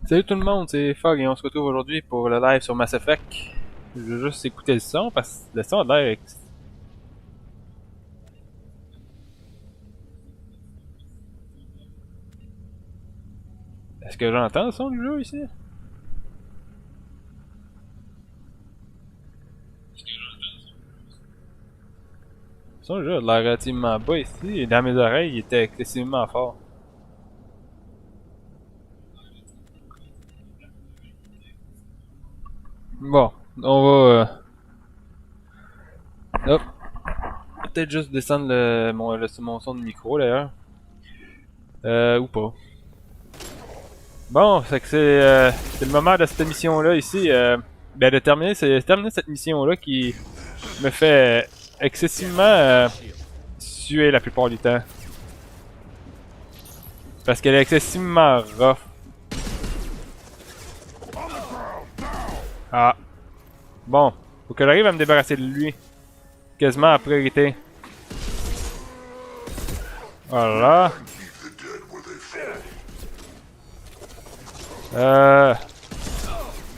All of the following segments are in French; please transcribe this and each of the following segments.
Salut tout le monde, c'est Fog et on se retrouve aujourd'hui pour le live sur Mass Effect. Je veux juste écouter le son parce que le son a l'air... Est-ce que j'entends le son du jeu ici? Le son du jeu a l'air relativement bas ici et dans mes oreilles il était excessivement fort. Bon, on va... Hop. Peut-être juste descendre mon son de micro d'ailleurs. Ou pas. Bon, c'est le moment de cette mission-là ici. Ben de terminer, c'est terminer cette mission-là qui me fait excessivement suer la plupart du temps. Parce qu'elle est excessivement rough. Ah. Bon, faut que j'arrive à me débarrasser de lui. Quasiment en priorité. Voilà.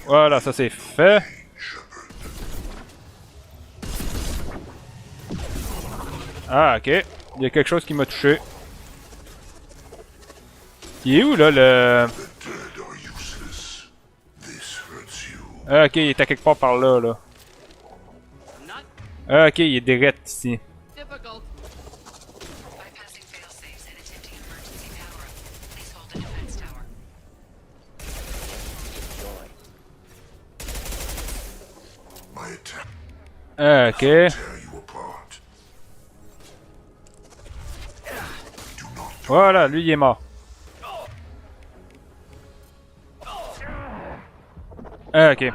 Voilà, ça c'est fait. Ah, ok. Il y a quelque chose qui m'a touché. Il est où, là, le... Ah, ok, il est à quelque part par là, là. Ah, ok, il est direct ici. Ah, ok. Voilà, lui il est mort. Ah, ok.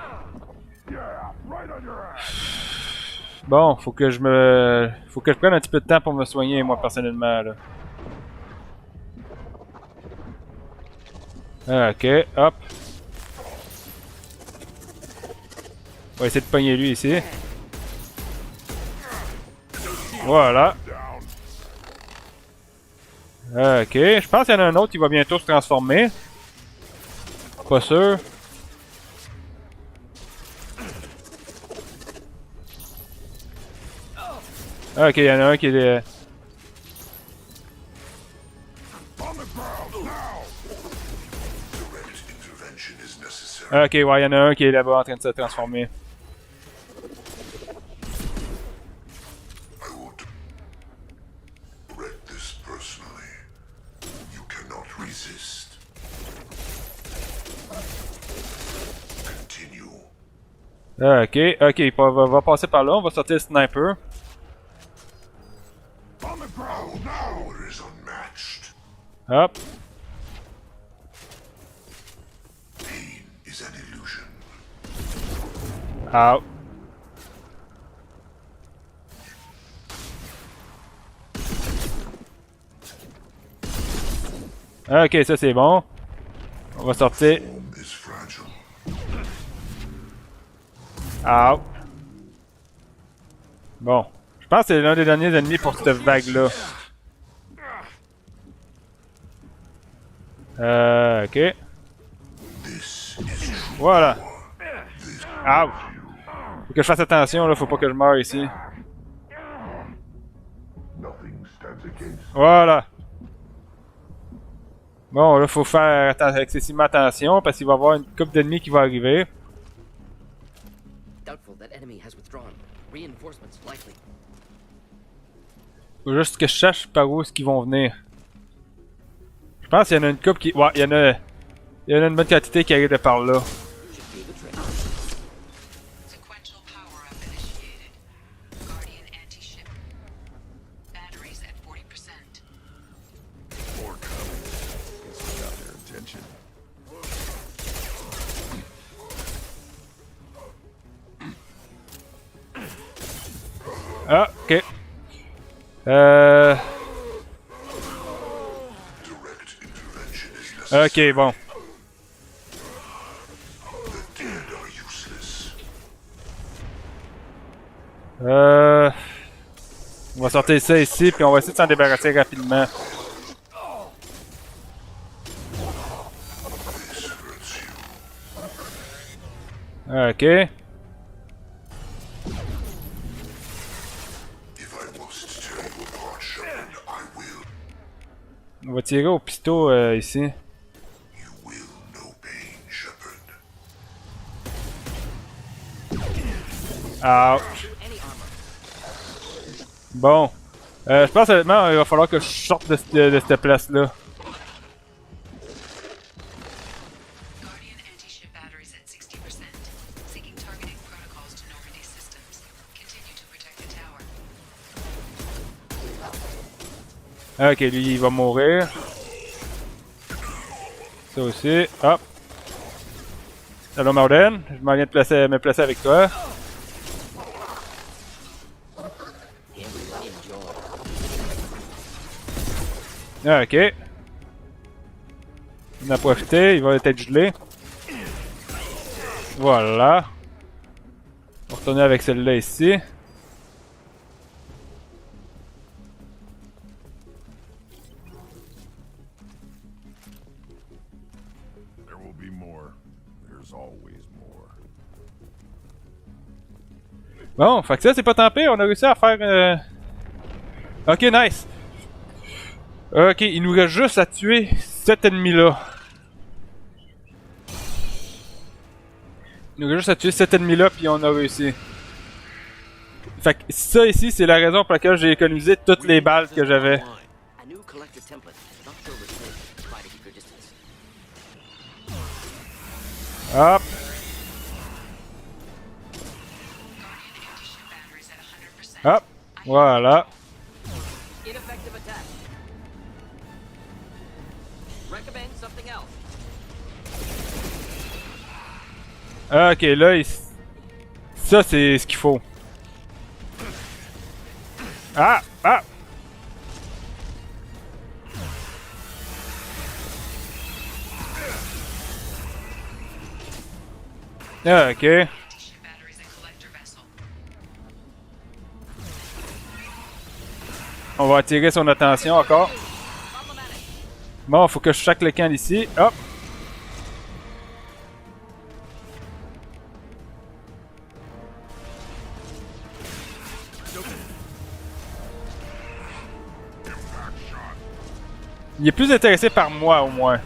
Bon, faut que je prenne un petit peu de temps pour me soigner, moi, personnellement, là. Ah, ok, hop. On va essayer de pogner lui ici. Voilà. Ok, je pense qu'il y en a un autre qui va bientôt se transformer. Pas sûr. Ok, il y en a un qui est... Ok, ouais, il y en a un qui est là-bas en train de se transformer. Ok, ok, va passer par là, on va sortir le sniper. Hop. Ah. Ok, ça c'est bon. On va sortir. Ah. Bon. Je pense que c'est l'un des derniers ennemis pour cette vague-là. Ok. Voilà. Ah. Faut que je fasse attention, là. Faut pas que je meure ici. Voilà. Bon, là, faut faire excessivement attention parce qu'il va y avoir une couple d'ennemis qui va arriver. Faut juste que je sache par où est-ce qu'ils vont venir. Je pense qu'il y en a une couple qui... Ouais, il y en a une bonne quantité qui arrive de par là. Ah, ok. Ok, bon. On va sortir ça ici, puis on va essayer de s'en débarrasser rapidement. Ok. On va tirer au pistolet ici. Ouch. Bon. Je pense honnêtement il va falloir que je sorte de cette place-là. Ok, lui il va mourir. Ça aussi. Hop. Allô Marden, je m'en viens de me placer avec toi. Ok. On a profité, il va être gelé. Voilà. On va retourner avec celle-là ici. Bon, fait que ça c'est pas tant pire, on a réussi à faire Ok, nice! Ok, il nous reste juste à tuer cet ennemi-là. Il nous reste juste à tuer cet ennemi-là, puis on a réussi. Fait que ça ici, c'est la raison pour laquelle j'ai économisé toutes les balles que j'avais. Hop! Hop! Voilà. Ok, là, ça c'est ce qu'il faut. Ah! Ah! Ok. On va attirer son attention encore. Bon, faut que je chaque le camp d'ici. Hop! Il est plus intéressé par moi, au moins.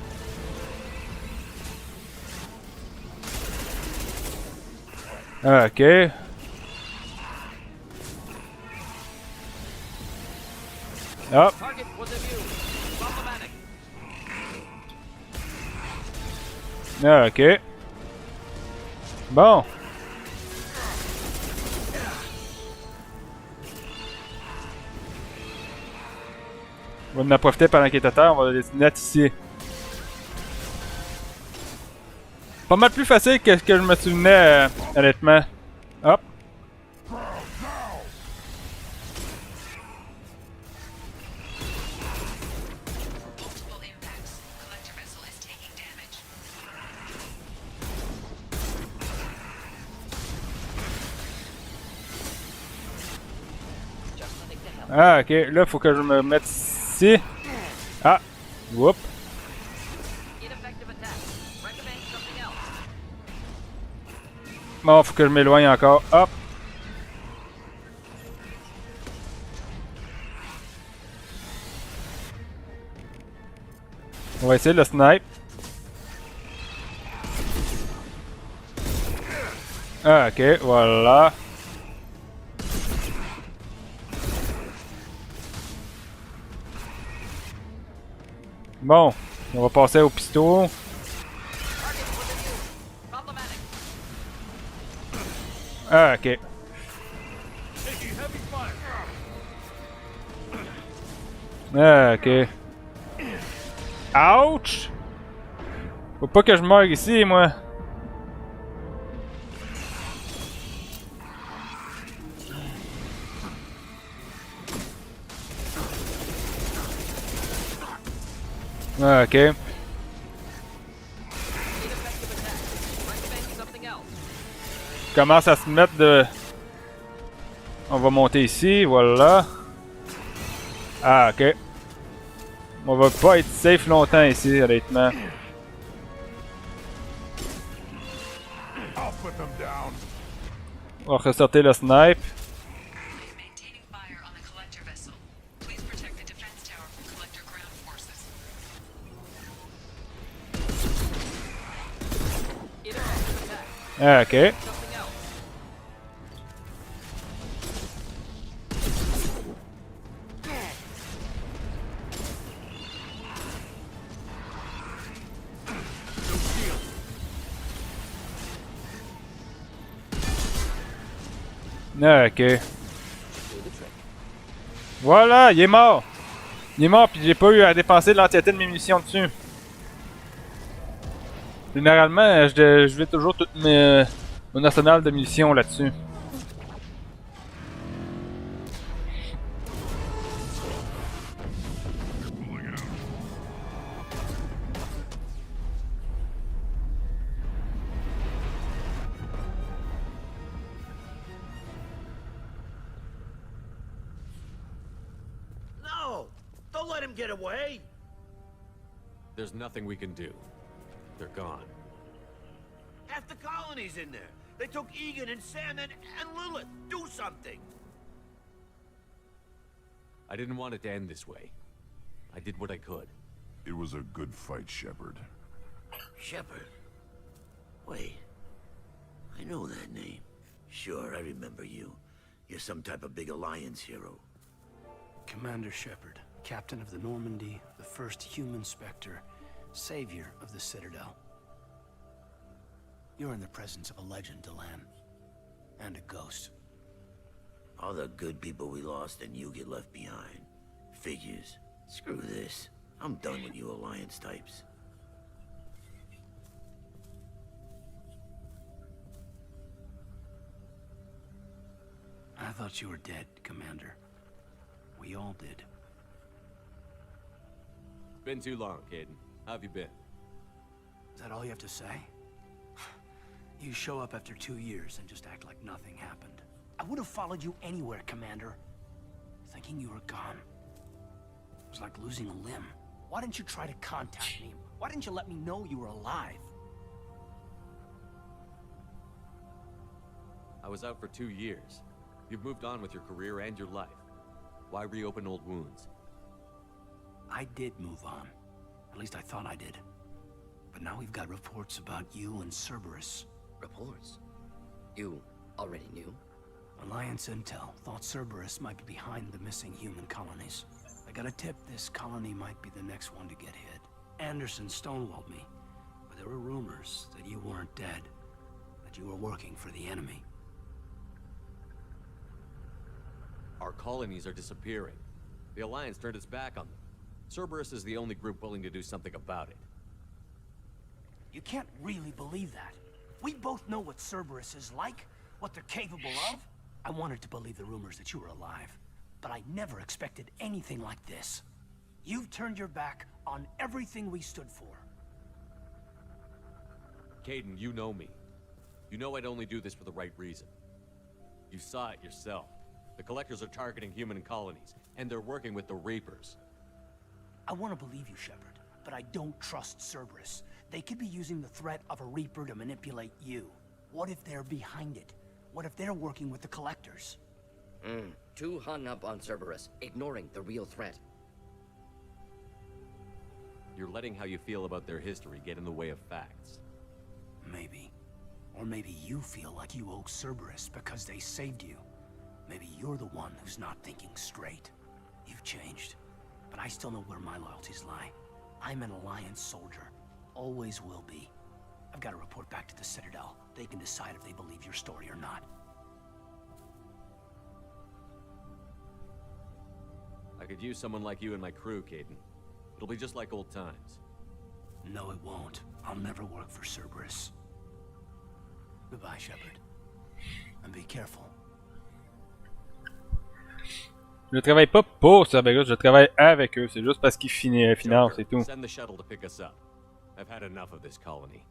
Ok. Hop. Ok. Bon. On va en profiter pendant qu'il est à terre, on va le destiner ici. Pas mal plus facile que ce que je me souvenais, honnêtement. Hop. Ah, ok. Là, faut que je me mette ici. Ah. Whoop. Bon, faut que je m'éloigne encore. Hop. On va essayer le snipe. Ah, ok. Voilà. Bon. On va passer au pistolet. Ah, ok. Ah, ok. Ouch! Faut pas que je meure ici, moi. Ah, ok. Commence à se mettre de... On va monter ici, voilà. Ah, ok. On va pas être safe longtemps ici, honnêtement. On va ressortir le snipe. Ah, ok. Ah, ok. Voilà, il est mort. Il est mort, puis j'ai pas eu à dépenser de l'entièreté de mes munitions dessus. Généralement, je vais toujours tout mon arsenal de munitions là-dessus. No! Don't let him get away! There's nothing we can do. They're gone. Half the colony's in there. They took Egan and Sam and Lilith. Do something! I didn't want it to end this way. I did what I could. It was a good fight, Shepard. Shepard? Wait. I know that name. Sure, I remember you. You're some type of big Alliance hero. Commander Shepard, captain of the Normandy, the first human Spectre, savior of the Citadel. You're in the presence of a legend, Delan. And a ghost. All the good people we lost and you get left behind. Figures. Screw this. I'm done with you Alliance types. I thought you were dead, Commander. We all did. It's been too long, Caden. How have you been? Is that all you have to say? You show up after 2 years and just act like nothing happened. I would have followed you anywhere, Commander. Thinking you were gone. It was like losing a limb. Why didn't you try to contact me? Why didn't you let me know you were alive? I was out for 2 years. You've moved on with your career and your life. Why reopen old wounds? I did move on. At least I thought I did. But now we've got reports about you and Cerberus. Reports? You already knew? Alliance intel thought Cerberus might be behind the missing human colonies. I got a tip this colony might be the next one to get hit. Anderson stonewalled me, but there were rumors that you weren't dead, that you were working for the enemy. Our colonies are disappearing. The Alliance turned its back on them. Cerberus is the only group willing to do something about it. You can't really believe that. We both know what Cerberus is like, what they're capable of. I wanted to believe the rumors that you were alive, but I never expected anything like this. You've turned your back on everything we stood for. Caden, you know me. You know I'd only do this for the right reason. You saw it yourself. The Collectors are targeting human colonies, and they're working with the Reapers. I want to believe you, Shepard, but I don't trust Cerberus. They could be using the threat of a Reaper to manipulate you. What if they're behind it? What if they're working with the Collectors? Too hung up on Cerberus, ignoring the real threat. You're letting how you feel about their history get in the way of facts. Maybe. Or maybe you feel like you owe Cerberus because they saved you. Maybe you're the one who's not thinking straight. You've changed, but I still know where my loyalties lie. I'm an Alliance soldier. Always will be. I've got to report back to the Citadel. They can decide if they believe your story or not. I could use someone like you in my crew, Caden. It'll be just like old times. No, it won't. I'll never work for Cerberus. Goodbye, Shepard. And be careful. Je travaille pas pour Cerberus, je travaille avec eux. C'est juste parce qu'ils financent, c'est tout. Send the shuttle to pick us up. I've had enough of this colony.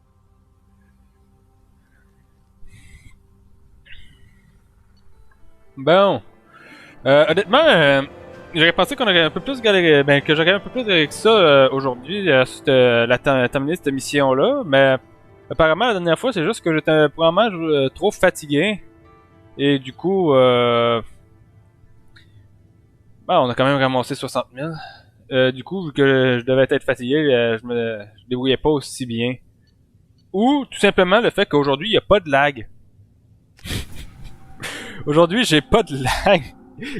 Bon. Honnêtement, j'aurais pensé qu'on aurait un peu plus galéré, ben, que j'aurais un peu plus galéré que ça aujourd'hui, terminer cette mission-là, mais Apparemment, la dernière fois, c'est juste que j'étais probablement trop fatigué. Et du coup, on a quand même ramassé 60 000. Du coup, vu que je devais être fatigué, je débrouillais pas aussi bien. Ou tout simplement le fait qu'aujourd'hui, il n'y a pas de lag. Aujourd'hui, j'ai pas de lag,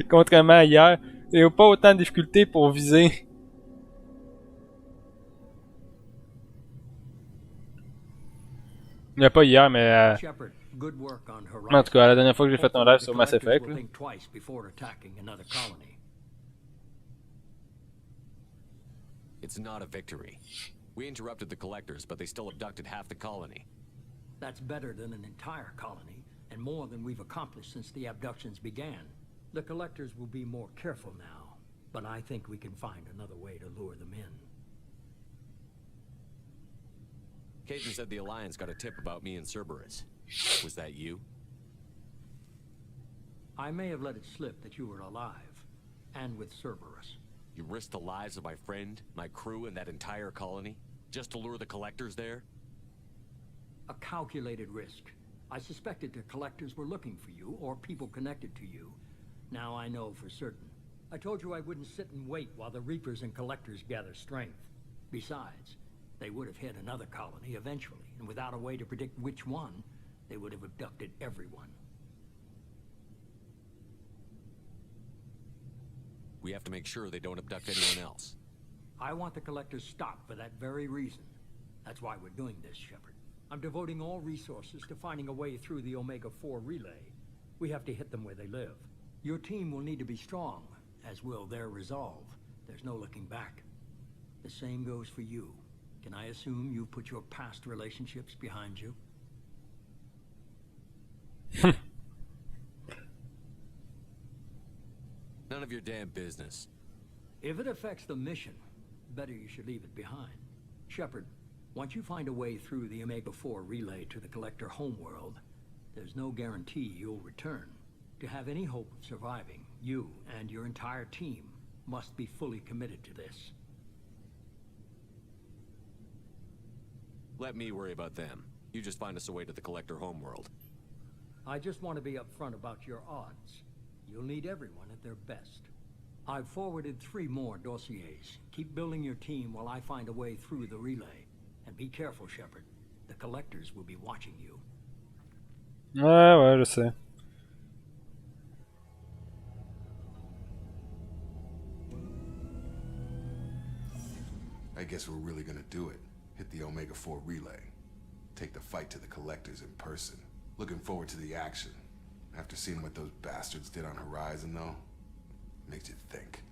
contrairement à hier. Il n'y a pas autant de difficultés pour viser. Il n'y a pas hier, mais Shepard, good work on en tout Horizon. cas, la dernière fois que j'ai fait un Hopefully live the sur Mass collectors Effect, will là. think twice before attacking another colony. It's not a victory. We interrupted the collectors, but they still abducted half the colony. That's better than an entire colony, and more than we've accomplished since the abductions began. The collectors will be more careful now, but I think we can find another way to lure them in. Caden said the Alliance got a tip about me and Cerberus. Was that you? I may have let it slip that you were alive, and with Cerberus. You risked the lives of my friend, my crew, and that entire colony? Just to lure the collectors there? A calculated risk. I suspected the collectors were looking for you, or people connected to you. Now I know for certain. I told you I wouldn't sit and wait while the Reapers and Collectors gather strength. Besides, they would have hit another colony eventually, and without a way to predict which one, they would have abducted everyone. We have to make sure they don't abduct anyone else. I want the Collectors stopped for that very reason. That's why we're doing this, Shepard. I'm devoting all resources to finding a way through the Omega-4 relay. We have to hit them where they live. Your team will need to be strong, as will their resolve. There's no looking back. The same goes for you. Can I assume you've put your past relationships behind you? None of your damn business. If it affects the mission, better you should leave it behind. Shepard, once you find a way through the Omega-4 relay to the Collector homeworld, there's no guarantee you'll return. To have any hope of surviving, you and your entire team must be fully committed to this. Let me worry about them. You just find us a way to the Collector homeworld. I just want to be upfront about your odds. You'll need everyone at their best. I've forwarded 3 more dossiers. Keep building your team while I find a way through the relay. And be careful, Shepard. The Collectors will be watching you. Ouais, je sais. I guess we're really gonna do it. Hit the Omega-4 relay. Take the fight to the Collectors in person. Looking forward to the action. After seeing what those bastards did on Horizon, though, makes you think.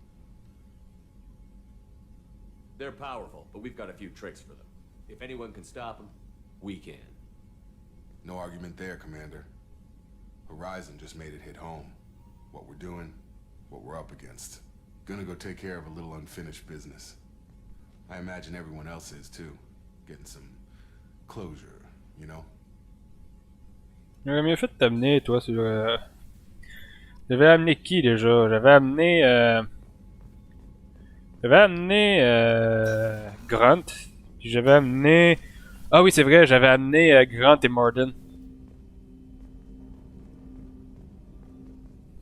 They're powerful, but we've got a few tricks for them. If anyone can stop them, we can. No argument there, Commander. Horizon just made it hit home. What we're doing, what we're up against. Gonna go take care of a little unfinished business. I imagine everyone else is too. Getting some closure, you know? J'aurais mieux fait de t'amener, toi, sur... J'avais amené qui, déjà? J'avais amené Grunt. Puis j'avais amené... Ah oui, c'est vrai, j'avais amené Grunt et Morden.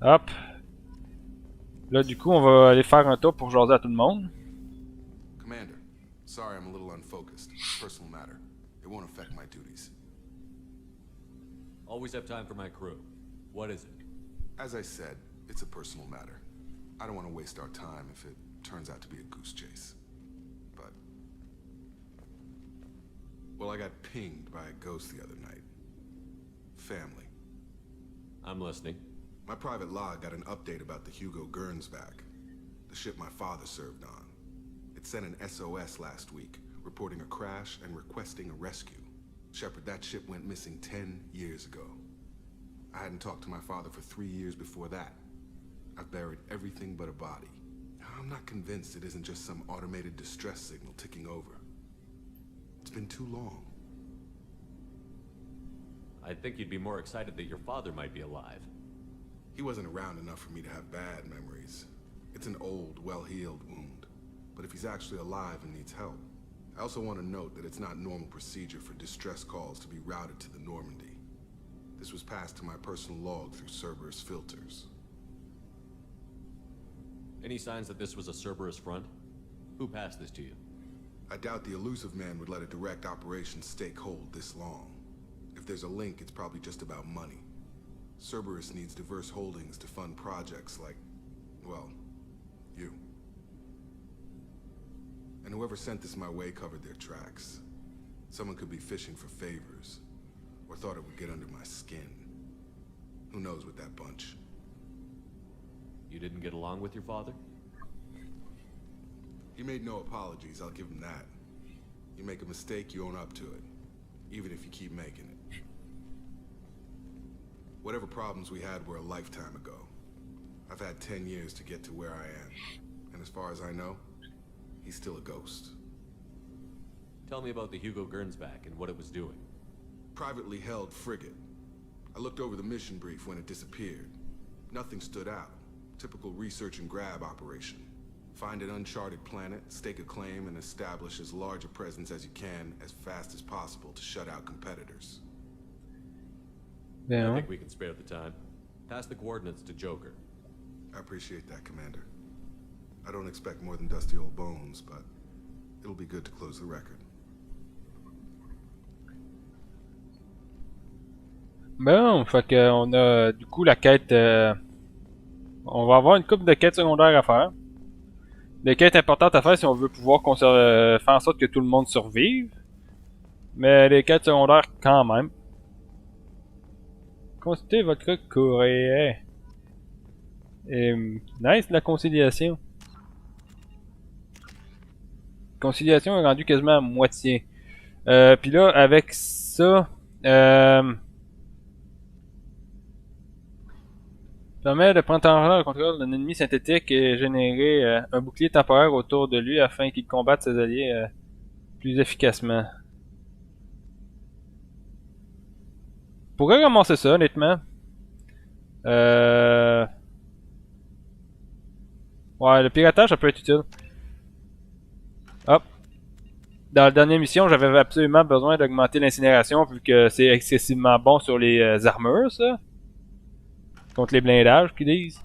Hop. Là, du coup, on va aller faire un tour pour jaser à tout le monde. Commander, sorry I'm a little unfocused. Personal matter. It won't affect my duties. Always have time for my crew. What is it? As I said, it's a personal matter. I don't want to waste our time if it turns out to be a goose chase. But... well, I got pinged by a ghost the other night. Family. I'm listening. My private log got an update about the Hugo Gernsback, the ship my father served on. It sent an SOS last week, reporting a crash and requesting a rescue. Shepard, that ship went missing 10 years ago. I hadn't talked to my father for 3 years before that. I've buried everything but a body. I'm not convinced it isn't just some automated distress signal ticking over. It's been too long. I'd think you'd be more excited that your father might be alive. He wasn't around enough for me to have bad memories. It's an old, well-healed wound. But if he's actually alive and needs help, I also want to note that it's not normal procedure for distress calls to be routed to the Normandy. This was passed to my personal log through Cerberus filters. Any signs that this was a Cerberus front? Who passed this to you? I doubt the elusive man would let a direct operations stake hold this long. If there's a link, it's probably just about money. Cerberus needs diverse holdings to fund projects like, well, you. And whoever sent this my way covered their tracks. Someone could be fishing for favors, or thought it would get under my skin. Who knows with that bunch? You didn't get along with your father? He made no apologies, I'll give him that. You make a mistake, you own up to it. Even if you keep making it. Whatever problems we had were a lifetime ago. I've had 10 years to get to where I am. And as far as I know, he's still a ghost. Tell me about the Hugo Gernsback and what it was doing. Privately held frigate. I looked over the mission brief when it disappeared. Nothing stood out. Typical research and grab operation. Find an uncharted planet, stake a claim, and establish as large a presence as you can as fast as possible to shut out competitors. I Ben ouais. think we can spare the time. Pass the coordinates to Joker. I appreciate that, Commander. I don't expect more than dusty old bones, but it'll be good to close the record. Bon, fait que on a du coup la quête. On va avoir une couple de quêtes secondaires à faire. Des quêtes importantes à faire si on veut pouvoir faire en sorte que tout le monde survive. Mais les quêtes secondaires quand même. Consultez votre courrier. Et nice la conciliation. Conciliation est rendue quasiment à moitié. Puis là, avec ça, permet de prendre temporairement le contrôle d'un ennemi synthétique et générer un bouclier temporaire autour de lui afin qu'il combatte ses alliés plus efficacement. Pourrait ramasser ça, honnêtement. Ouais, le piratage, ça peut être utile. Hop. Dans la dernière mission, j'avais absolument besoin d'augmenter l'incinération vu que c'est excessivement bon sur les armures, ça. Contre les blindages, qu'ils disent.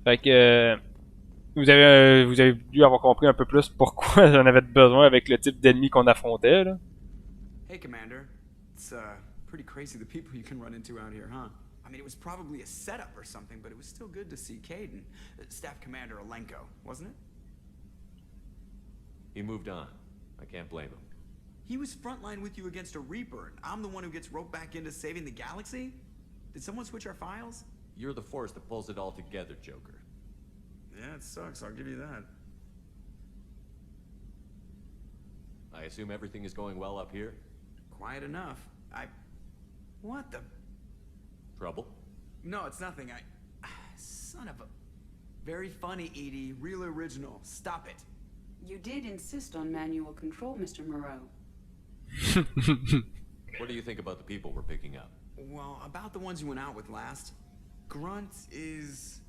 Fait que... vous avez dû avoir compris un peu plus pourquoi j'en avais besoin avec le type d'ennemi qu'on affrontait, là. Hey, Commander. It's pretty crazy the people you can run into out here, huh? I mean, it was probably a setup or something, but it was still good to see Caden. Staff Commander Alenko, wasn't it? He moved on. I can't blame him. He was frontline with you against a Reaper, and I'm the one who gets roped back into saving the galaxy? Did someone switch our files? You're the force that pulls it all together, Joker. Yeah, it sucks, I'll give you that. I assume everything is going well up here? Quiet enough. What the... Trouble? No, it's nothing, son of a... Very funny, Edie. Real original. Stop it. You did insist on manual control, Mr. Moreau. What do you think about the people we're picking up? Well, about the ones you went out with last, Grunt is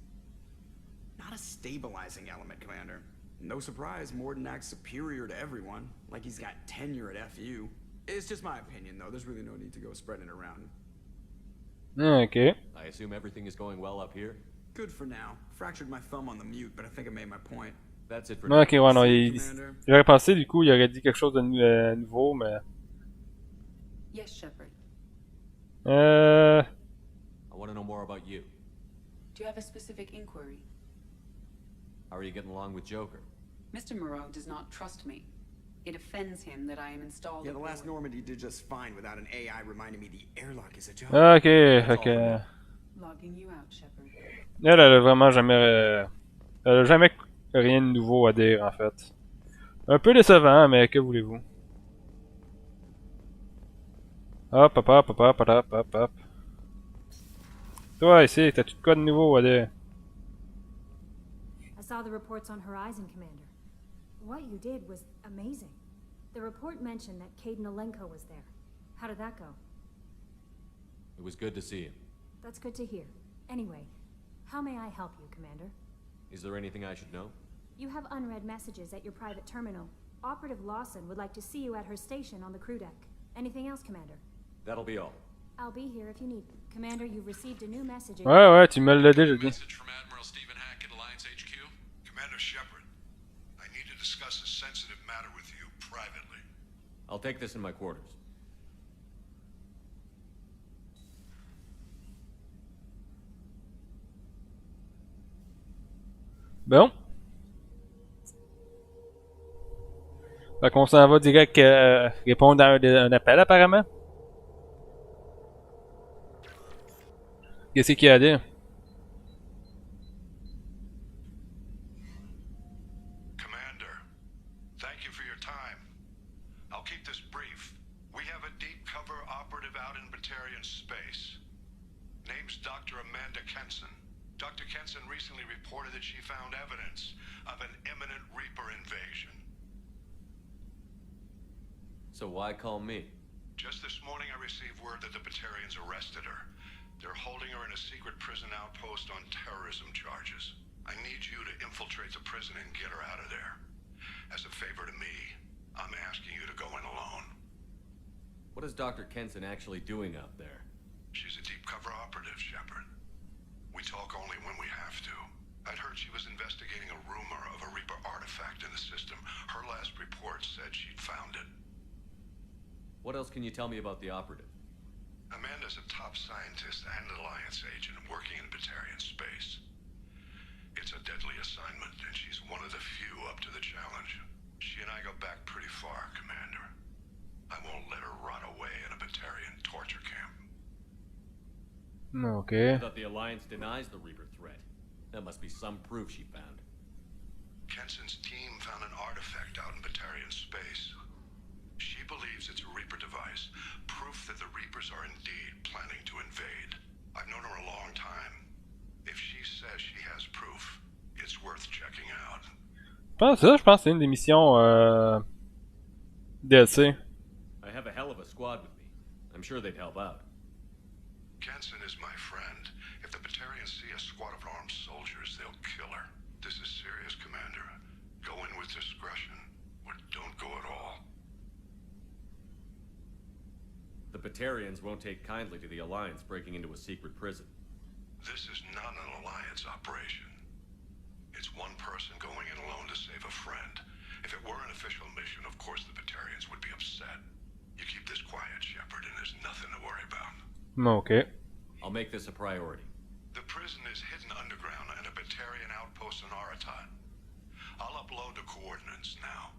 not a stabilizing element, Commander. No surprise, Morden acts superior to everyone, like he's got tenure at FU. It's just my opinion, though. There's really no need to go spreading it around. Ok. I assume everything is going well up here? Good for now. Fractured my thumb on the mute, but I think I made my point. That's it for now. Ok, ouais, non, Commander. j'aurais pensé, du coup, il aurait dit quelque chose de nouveau, mais... Yes, Shepard. I want to know more about you. Do you have a specific inquiry? How are you getting along with Joker? Mr. Moreau does not trust me. It offends him that I am installed Yeah, the aboard. last Normandy did just fine without an AI reminding me the airlock is a joke. Ok, fait que... Logging you out, Shepard. Elle a vraiment jamais... elle a jamais rien de nouveau à dire, en fait. Un peu décevant, mais que voulez-vous? Hop, hop, hop, hop, hop, hop, hop, hop. Toi, ici, t'as-tu de quoi de nouveau à dire? I saw the reports on Horizon, Commander. What you did was amazing. The report mentioned that Caden Alenko was there. How did that go? It was good to see him. That's good to hear. Anyway, how may I help you, Commander? Is there anything I should know? You have unread messages at your private terminal. Operative Lawson would like to see you at her station on the crew deck. Anything else, Commander? That'll be all. I'll be here if you need. Commander, you've received a new message. Ouais, tu me l'as déjà dit. Message from Admiral Stephen Hackett, Alliance HQ. Commander Shepard, I need to discuss a sensitive matter with you privately. I'll take this in my quarters. Bon. Fait qu'on s'en va direct répondre à un appel apparemment. Qu'est-ce qu'il y a à dire? Commander, thank you for your time. I'll keep this brief. We have a deep cover operative out in Batarian space. Name's Dr. Amanda Kenson. Dr. Kenson recently reported that she found evidence of an imminent Reaper invasion. So why call me? Just this morning I received word that the Batarians arrested her. They're holding her in a secret prison outpost on terrorism charges. I need you to infiltrate the prison and get her out of there. As a favor to me, I'm asking you to go in alone. What is Dr. Kenson actually doing out there? She's a deep cover operative, Shepard. We talk only when we have to. I'd heard she was investigating a rumor of a Reaper artifact in the system. Her last report said she'd found it. What else can you tell me about the operative? Amanda's a top scientist and Alliance agent working in Batarian space. It's a deadly assignment, and she's one of the few up to the challenge. She and I go back pretty far, Commander. I won't let her rot away in a Batarian torture camp. Okay. I thought the Alliance denies the Reaper threat. That must be some proof she found. Kenson's team found an artifact out in Batarian space. She believes it's a Reaper device, proof that the Reapers are indeed planning to invade. I've known her a long time. If she says she has proof, it's worth checking out. Je pense que c'est une des missions DLC. I have a hell of a squad with me. I'm sure they'd help out. Kenson is my friend. If the Batarians see a squad of armed soldiers, they'll kill her. This is serious, Commander. Go in with discretion, or don't go at all. The Batarians won't take kindly to the Alliance breaking into a secret prison. This is not an Alliance operation. It's one person going in alone to save a friend. If it were an official mission, of course the Batarians would be upset. You keep this quiet, Shepard, and there's nothing to worry about. Okay. I'll make this a priority. The prison is hidden underground in a Batarian outpost in Aratat. I'll upload the coordinates now.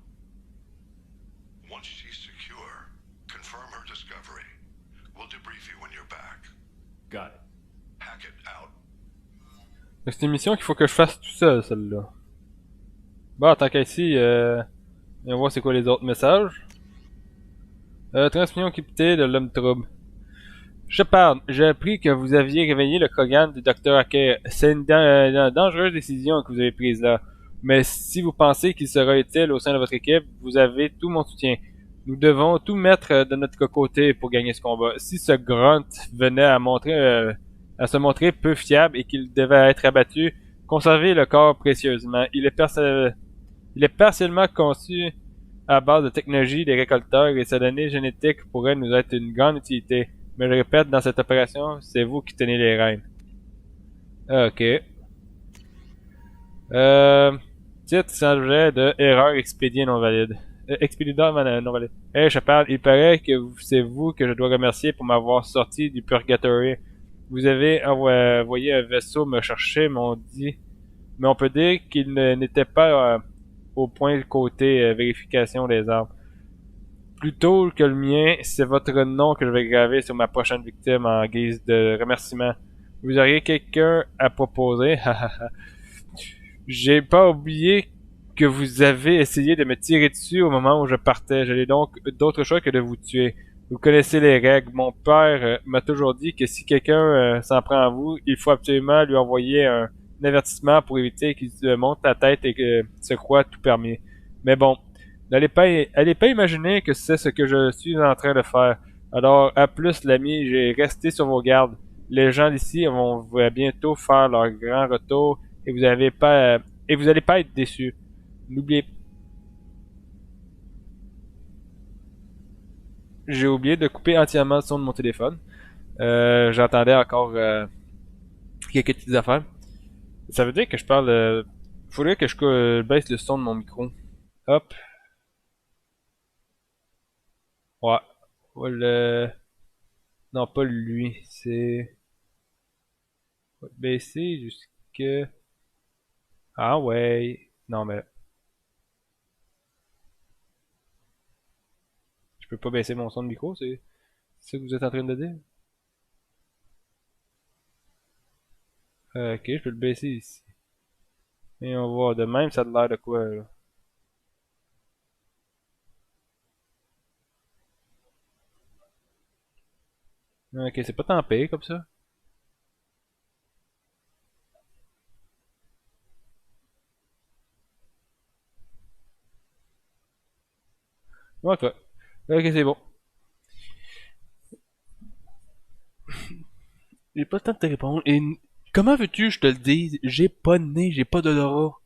Once she's secure, confirm her discovery. We'll debrief you when you're back. Got it. Hackett out. C'est une mission qu'il faut que je fasse tout seul, celle-là. Bon, tant qu'à ici, on va voir c'est quoi les autres messages. Transmission cryptée de l'homme trouble. Shepard, j'ai appris que vous aviez réveillé le Kogan du Dr. Hacker. C'est une dangereuse décision que vous avez prise là. Mais si vous pensez qu'il sera utile au sein de votre équipe, vous avez tout mon soutien. Nous devons tout mettre de notre côté pour gagner ce combat. Si ce grunt venait à se montrer peu fiable et qu'il devait être abattu, conservez le corps précieusement. Il est partiellement conçu à base de technologie des récolteurs et sa donnée génétique pourrait nous être d'une grande utilité. Mais je répète, dans cette opération, c'est vous qui tenez les rênes. Ok. Titre s'agit de erreur expédiée non valide. Expéditeur non valide. Hey Shepard, il paraît que c'est vous que je dois remercier pour m'avoir sorti du purgatory. Vous avez envoyé un vaisseau me chercher, mais on peut dire qu'il n'était pas au point côté vérification des armes. Plutôt que le mien, c'est votre nom que je vais graver sur ma prochaine victime en guise de remerciement. Vous auriez quelqu'un à proposer? J'ai pas oublié que vous avez essayé de me tirer dessus au moment où je partais. Je n'ai donc d'autre choix que de vous tuer. Vous connaissez les règles. Mon père m'a toujours dit que si quelqu'un s'en prend à vous, il faut absolument lui envoyer un avertissement pour éviter qu'il se monte la tête et que se croit tout permis. Mais bon, allez pas imaginer que c'est ce que je suis en train de faire. Alors, à plus l'ami, j'ai resté sur vos gardes. Les gens d'ici vont bientôt faire leur grand retour et vous allez pas être déçus. N'oubliez... J'ai oublié de couper entièrement le son de mon téléphone. J'entendais encore quelques petites affaires. Ça veut dire que je parle... faudrait que je baisse le son de mon micro. Hop. Ouais. Ouais, non, pas lui. C'est... Baisser jusque... Ah ouais. Non, mais... Je peux pas baisser mon son de micro, c'est ça que vous êtes en train de dire? Ok, je peux le baisser ici. Et on va voir. De même, ça a l'air de quoi, là? Ok, c'est pas tant pire comme ça. Ok. Ok, c'est bon. J'ai pas le temps de te répondre. Et comment veux-tu que je te le dise? J'ai pas de nez, j'ai pas d'odorat.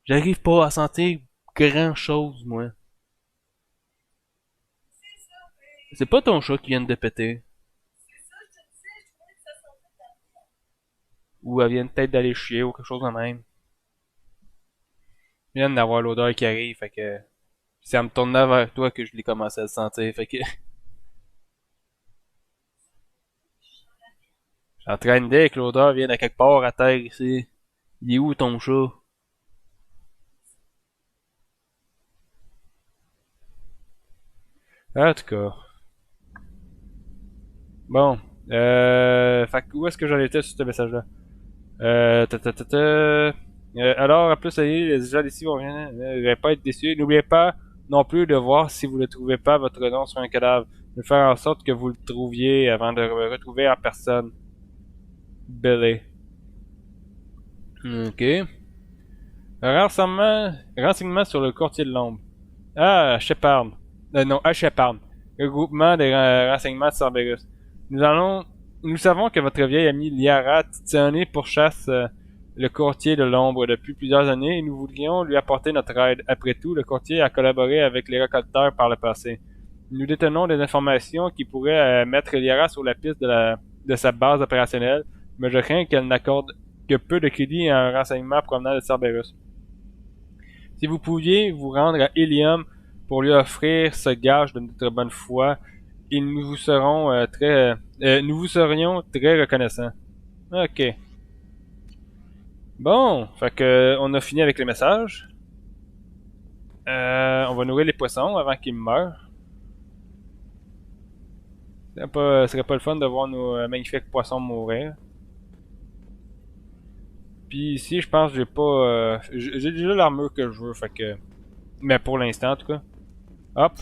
J'arrive pas à sentir grand chose, moi. C'est pas ton chat qui vient de péter. Ou elle vient peut-être d'aller chier ou quelque chose de même. Je viens d'avoir l'odeur qui arrive, fait que... C'est en me tournant vers toi que je l'ai commencé à le sentir, fait que... J'ai en train de dire que l'odeur vient de quelque part à terre ici. Il est où ton chat? En tout cas. Bon. Fait que où est-ce que j'en étais sur ce message-là? Ta, ta, ta, ta. Alors, en plus, allez, les gens d'ici vont rien, pas être déçus. N'oubliez pas non plus de voir si vous ne trouvez pas votre nom sur un cadavre. De faire en sorte que vous le trouviez avant de le retrouver en personne. Belé. Ok. Renseignement sur le courtier de l'ombre. Ah, Shepard. Non, à Shepard. Le groupement des renseignements de Cerberus. Nous savons que votre vieille amie Liara Titiani pourchasse le courtier de l'ombre depuis plusieurs années et nous voudrions lui apporter notre aide. Après tout, le courtier a collaboré avec les récolteurs par le passé. Nous détenons des informations qui pourraient mettre Liara sur la piste de sa base opérationnelle, mais je crains qu'elle n'accorde que peu de crédit à un renseignement provenant de Cerberus. Si vous pouviez vous rendre à Helium pour lui offrir ce gage de notre bonne foi, et nous vous nous vous serions très reconnaissants. Ok. Bon, fait que on a fini avec les messages. On va nourrir les poissons avant qu'ils meurent. Ce serait pas le fun de voir nos magnifiques poissons mourir. Puis ici, je pense que j'ai pas... j'ai déjà l'armure que je veux, fait que... Mais pour l'instant, en tout cas. Hop.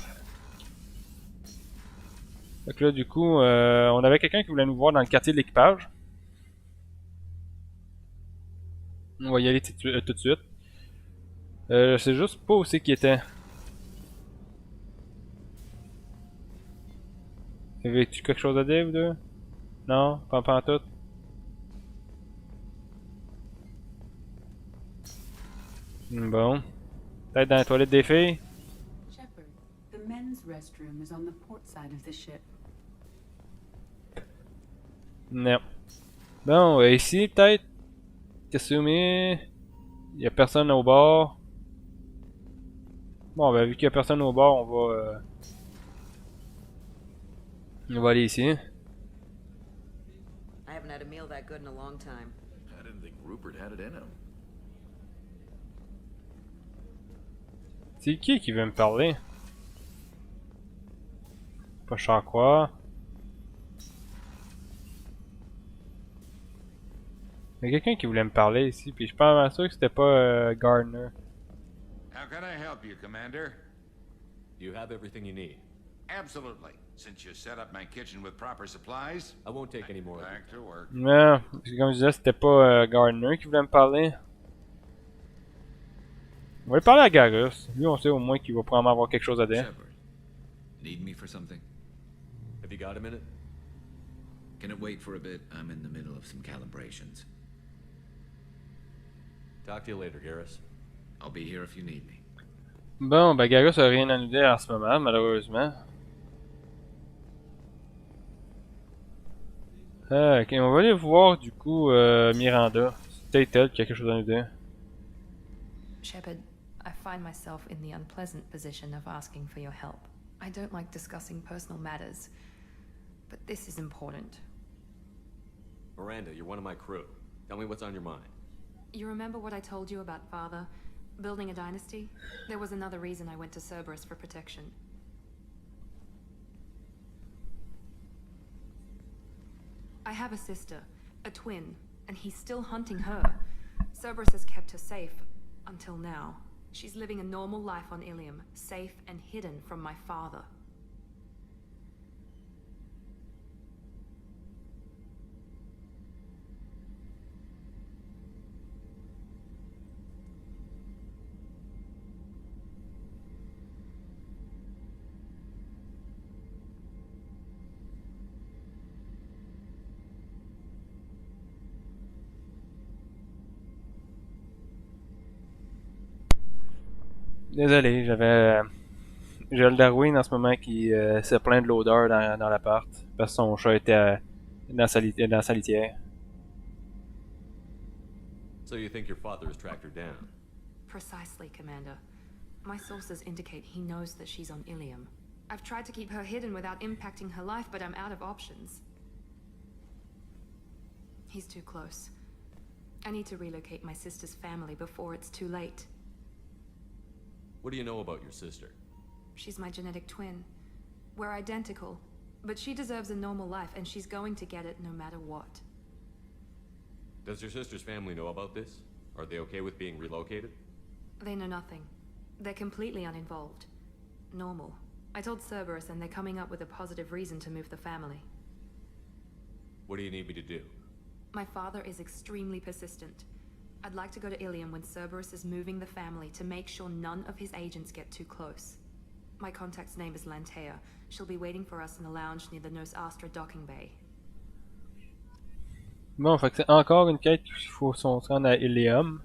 Fait que là, du coup, on avait quelqu'un qui voulait nous voir dans le quartier de l'équipage. On va y aller tout de suite. Je sais juste pas où c'est qu'il était. Avais-tu quelque chose à dire, vous deux? Non? Pas en tout? Bon. Peut-être dans la toilette des filles? Shepard, the men's restroom is on the port side of the ship. Non. Bon, ici, peut-être. Kasumi. Il y a personne au bord. Bon, ben, vu qu'il y a personne au bord, on va aller ici. I haven't had a meal that good in a long time. I didn't think Rupert had it in him. C'est qui veut me parler? Pas cher quoi. Il y a quelqu'un qui voulait me parler ici, puis je suis pas vraiment sûr que c'était pas Gardner. How can I help you, Commander? You have everything you need. Absolutely. Since you set up my kitchen with proper supplies, I won't take any more. Back to work. Non, comme je disais, c'était pas Gardner qui voulait me parler. On va aller parler à Garus. Lui, on sait au moins qu'il va probablement avoir quelque chose à dire. Shepard, need me for something? Have you got a minute? Can it wait for a bit? I'm in the middle of some calibrations. Talk to you later, Garrus. I'll be here if you need me. Bon, ben Garus a rien à nous dire en ce moment, malheureusement. Ok, on va aller voir du coup Miranda. C'est peut-être elle qui a quelque chose à nous dire. Shepard, I find myself in the unpleasant position of asking for your help. I don't like discussing personal matters, but this is important. Miranda, you're one of my crew. Tell me what's on your mind. You remember what I told you about Father? Building a dynasty? There was another reason I went to Cerberus for protection. I have a sister, a twin, and he's still hunting her. Cerberus has kept her safe, until now. She's living a normal life on Ilium, safe and hidden from my father. Désolé, j'avais le Darwin en ce moment qui se plaint de l'odeur dans l'appart parce que son chat était dans sa litière. So you think your father has tracked her down? Precisely, Commander. My sources indicate he knows that she's on Ilium. I've tried to keep her hidden without impacting her life, but I'm out of options. He's too close. I need to relocate my sister's family before it's too late. What do you know about your sister? She's my genetic twin. We're identical, but she deserves a normal life, and she's going to get it no matter what. Does your sister's family know about this? Are they okay with being relocated? They know nothing. They're completely uninvolved. Normal. I told Cerberus, and they're coming up with a positive reason to move the family. What do you need me to do? My father is extremely persistent. I'd like to go to Ilium when Cerberus is moving the family to make sure none of his agents get too close. My contact's name is Lantea. She'll be waiting for us in the lounge near the Nos Astra docking bay. Bon, fait que c'est encore une quête qu'il faut se rendre à Ilium.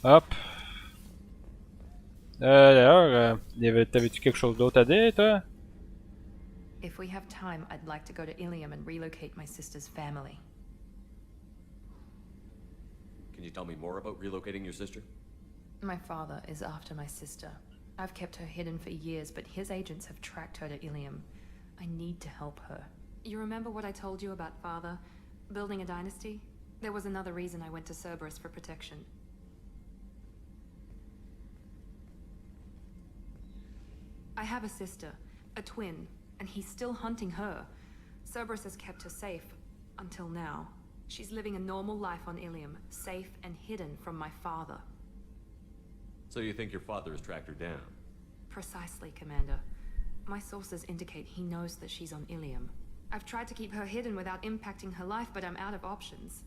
Hop. D'ailleurs, t'avais-tu quelque chose d'autre à dire, toi? If we have time, I'd like to go to Ilium and relocate my sister's family. Can you tell me more about relocating your sister? My father is after my sister. I've kept her hidden for years, but his agents have tracked her to Ilium. I need to help her. You remember what I told you about Father? Building a dynasty? There was another reason I went to Cerberus for protection. I have a sister, a twin, and he's still hunting her. Cerberus has kept her safe, until now. She's living a normal life on Ilium, safe and hidden from my father. So you think your father has tracked her down? Precisely, Commander. My sources indicate he knows that she's on Ilium. I've tried to keep her hidden without impacting her life, but I'm out of options.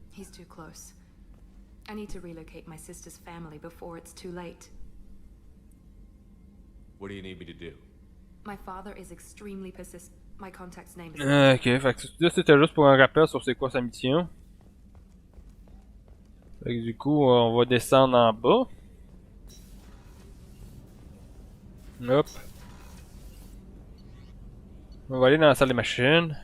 He's too close. I need to relocate my sister's family before it's too late. What do you need me to do? My father is extremely persistent. My contact's name is... Ok, fait que là c'était juste pour un rappel sur c'est quoi sa mission. Fait que du coup, on va descendre en bas. Hop. On va aller dans la salle des machines.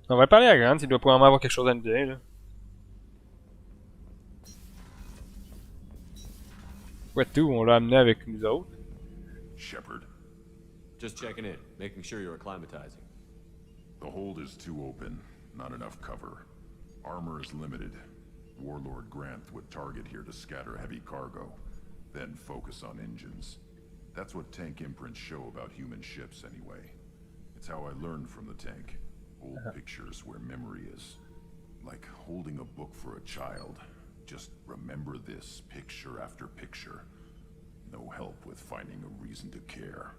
On va parler à Grant, il doit probablement avoir quelque chose à nous dire, là. Quoi de tout, on l'a amené avec nous autres. Shepard, Just checking in, making sure you're acclimatizing. the hold is too open. Not enough cover. Armor is limited. Warlord Grant would target here to scatter heavy cargo, then focus on engines. That's what tank imprints show about human ships, anyway. It's how I learned from the tank. Old pictures where memory is. Like holding a book for a child. Just remember this, picture after picture. No help with finding a reason to care.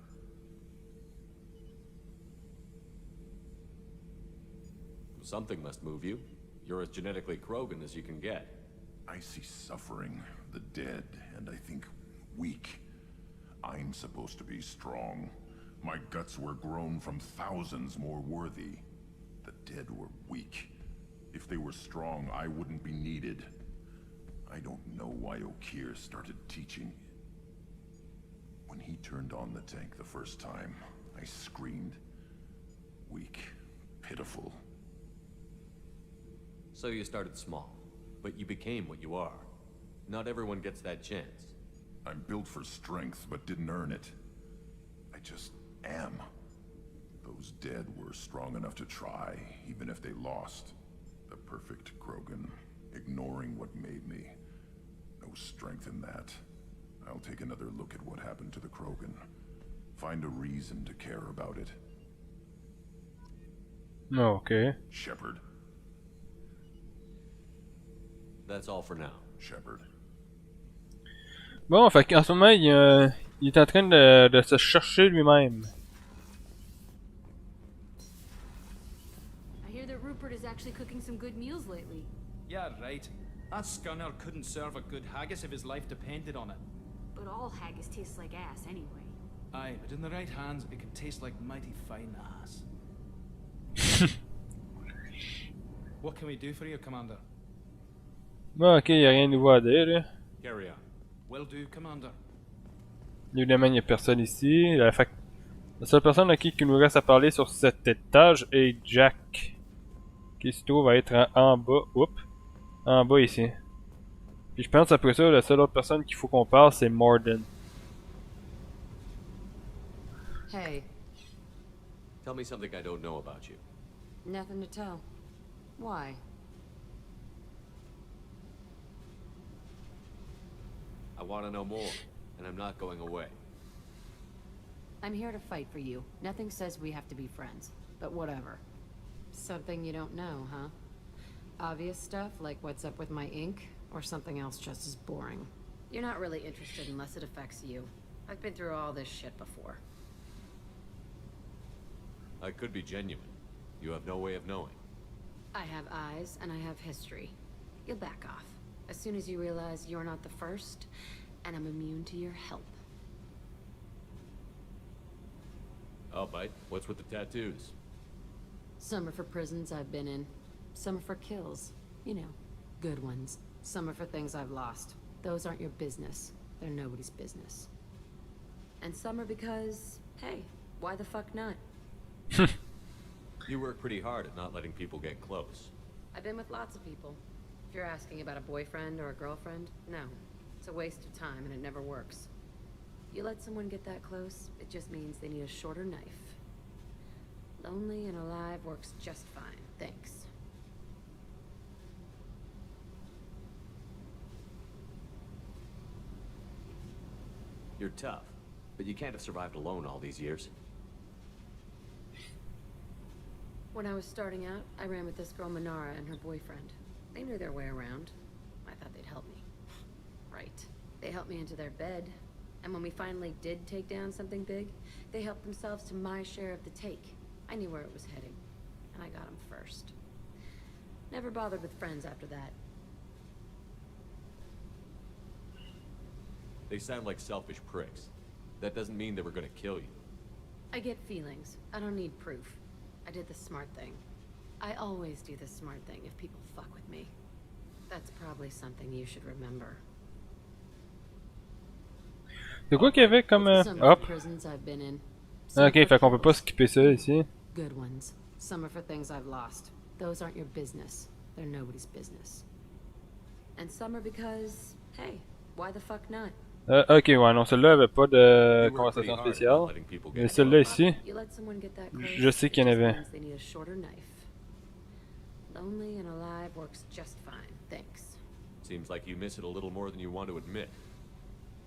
Something must move you. You're as genetically Krogan as you can get. I see suffering, the dead, and I think weak. I'm supposed to be strong. My guts were grown from thousands more worthy. The dead were weak. If they were strong, I wouldn't be needed. I don't know why Okeer started teaching. When he turned on the tank the first time, I screamed. Weak, pitiful. So you started small, but you became what you are. Not everyone gets that chance. I'm built for strength, but didn't earn it. I just am. Those dead were strong enough to try, even if they lost. The perfect Krogan, ignoring what made me. No strength in that. I'll take another look at what happened to the Krogan. Find a reason to care about it. Ok. Shepard. That's all for now. Shepard. Bon, fait qu'en ce moment, il est en train de se chercher lui-même. I hear that Rupert is actually cooking some good meals lately. Yeah, right. That scunner couldn't serve a good haggis if his life depended on it. But all haggis tastes like ass anyway. Aye, but in the right hands, it can taste like mighty fine ass. What can we do for you, Commander? Bon, ok, il n'y a rien de nouveau à dire, là. Carry on. Will do, Commander. Évidemment, il n'y a personne ici. La seule personne à qui il nous reste à parler sur cet étage est Jack, qui se trouve à être en bas. Oups. En bas ici. Puis je pense après ça, la seule autre personne qu'il faut qu'on parle, c'est Morden. Hey, Tell me something I don't know about you. nothing to tell. Why? I want to know more, and I'm not going away. I'm here to fight for you. Nothing says we have to be friends, but whatever. Something you don't know, huh? Obvious stuff like what's up with my ink, or something else just as boring? You're not really interested unless it affects you. I've been through all this shit before. I could be genuine. You have no way of knowing. I have eyes, and I have history. You'll back off. As soon as you realize you're not the first, and I'm immune to your help. Oh, bite. What's with the tattoos? Some are for prisons I've been in. Some are for kills. You know, good ones. Some are for things I've lost. Those aren't your business. They're nobody's business. And some are because, hey, why the fuck not? You work pretty hard at not letting people get close. I've been with lots of people. If you're asking about a boyfriend or a girlfriend, no. It's a waste of time and it never works. You let someone get that close, it just means they need a shorter knife. Lonely and alive works just fine, thanks. You're tough, but you can't have survived alone all these years. When I was starting out, I ran with this girl Manara and her boyfriend. They knew their way around. I thought they'd help me. Right. They helped me into their bed. And when we finally did take down something big, they helped themselves to my share of the take. I knew where it was heading. And I got them first. Never bothered with friends after that. They sound like selfish pricks. That doesn't mean they were gonna kill you. I get feelings. I don't need proof. I did the smart thing. I always do the smart thing if people fuck with me. That's probably something you should remember. C'est quoi qu'il y avait comme... Hop. Ok, fait qu'on peut pas skipper ça ici. Good ones. Some are for things I've lost. Those aren't your business. They're nobody's business. And some are because, hey, why the fuck not? Ok, ouais, non, celle-là avait pas de conversation spéciale. Mais celle-là ici, je sais qu'il y en avait. Lonely and alive works just fine, thanks. Seems like you miss it a little more than you want to admit.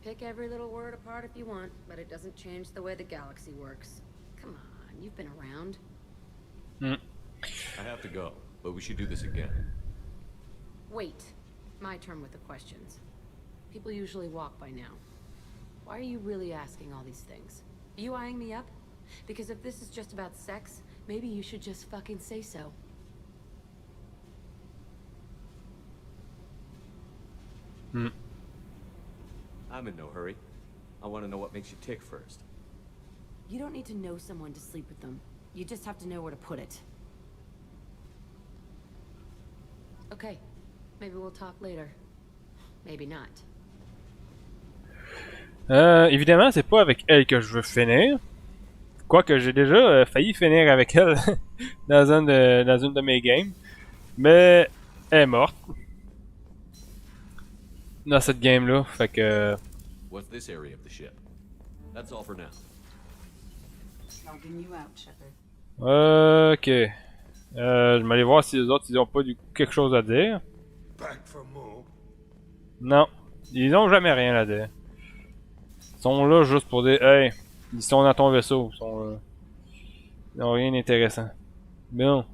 Pick every little word apart if you want, but it doesn't change the way the galaxy works. Come on, you've been around. I have to go, but we should do this again. Wait. My turn with the questions. People usually walk by now. Why are you really asking all these things? Are you eyeing me up? Because if this is just about sex, maybe you should just fucking say so. I'm in no hurry. I want to know what makes you tick first. You don't need to know someone to sleep with them. You just have to know where to put it. Okay, maybe we'll talk later. Maybe not. Évidemment, c'est pas avec elle que je veux finir. Quoique j'ai déjà failli finir avec elle dans une de mes games. Mais elle est morte. Dans cette game-là, fait que... What's this area of the ship? That's all for now. Logging you out, Shepard. Ok. Je vais aller voir si les autres ils ont pas quelque chose à dire. Back for more. Non. Ils ont jamais rien à dire. Ils sont là juste pour dire hey, ils sont dans ton vaisseau. Ils n'ont rien d'intéressant. Bon.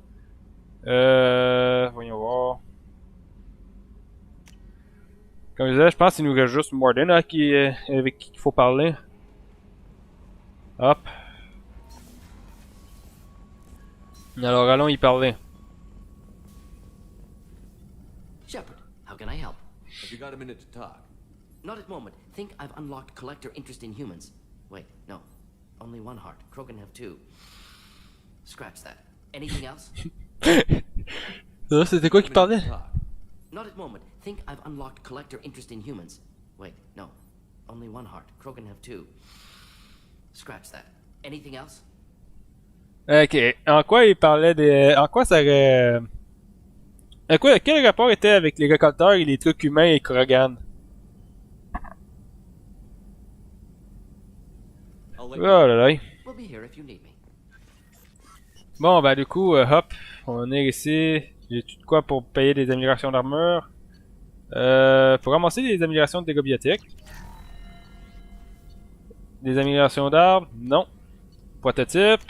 Voyons voir. Comme je disais, je pense qu'il nous reste juste Morden là, avec qui il faut parler. Hop. Alors allons y parler. Shepard, how can I help? Have you got a minute to talk? Not at moment. Think I've unlocked collector interest in humans. Wait, no. Only one heart. Krogan have two. Scratch that. Anything else? C'était quoi qui parlait? Not at moment. Think I've unlocked collector interest in humans. Wait, no. Only one heart. Krogan have two. Scratch that. Anything else? Ok. En quoi il parlait de... En quoi ça aurait... Quel rapport était avec les récolteurs et les trucs humains et Krogan? Oh là là. We'll be here if you need me. Bon, ben du coup, hop, on est ici. J'ai tout de quoi pour payer des améliorations d'armure. Pour ramasser des améliorations de dégâts biotiques. Des améliorations d'armes, non. Prototype.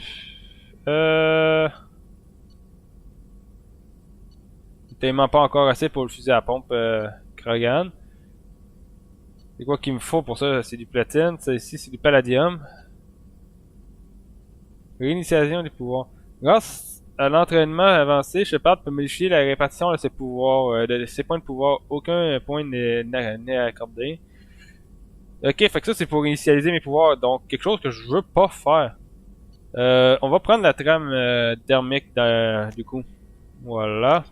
Tellement pas encore assez pour le fusil à pompe Krogan. C'est quoi qu'il me faut pour ça? C'est du platine. Ça ici, c'est du palladium. Réinitialisation des pouvoirs. Grâce à l'entraînement avancé, Shepard peut modifier la répartition de ses pouvoirs, de ses points de pouvoir. Aucun point n'est accordé. Ok, fait que ça c'est pour initialiser mes pouvoirs, donc quelque chose que je veux pas faire. On va prendre la trame thermique du coup. Voilà.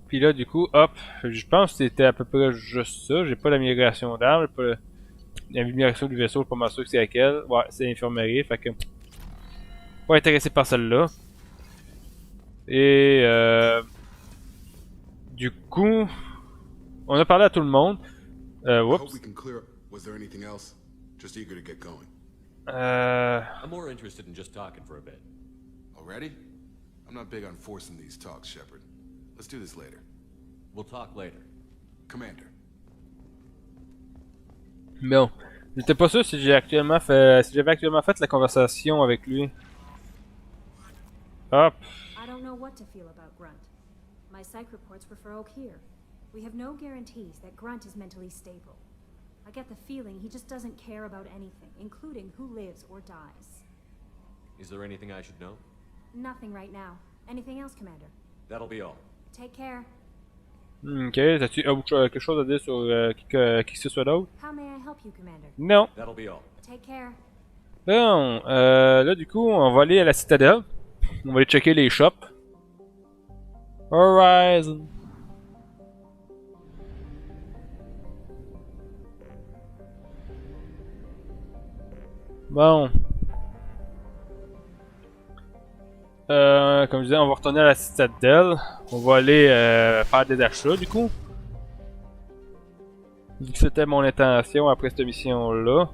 Puis là du coup, hop, je pense que c'était à peu près juste ça. J'ai pas d'amélioration d'armes, j'ai pas l'amélioration du vaisseau, je suis pas mal sûr que c'est laquelle. Ouais, c'est l'infirmerie, fait que... Pas intéressé par celle-là. Et du coup... On a parlé à tout le monde. Whoops. I'm more interested in just talking for a bit. Already? I'm not big on forcing these talks, Shepard. Let's do this later. We'll talk later. Commander. Bon. J'étais pas sûr si j'avais actuellement fait la conversation avec lui. Hop. I don't know what to feel about Grunt. My psych reports refer Oak here. We have no guarantees that Grunt is mentally stable. I get the feeling he just doesn't care about anything, including who lives or dies. Is there anything I should know? Nothing right now. Anything else, Commander? That'll be all. Take care. Ok, t'as-tu quelque chose à dire sur qui que ce soit d'autre? How may I help you, Commander? Non. That'll be all. Take care. Bon, là du coup, on va aller à la citadelle. On va aller checker les shops. Horizon. Bon. Comme je disais, on va retourner à la citadelle. On va aller faire des achats du coup. Vu que c'était mon intention après cette mission-là.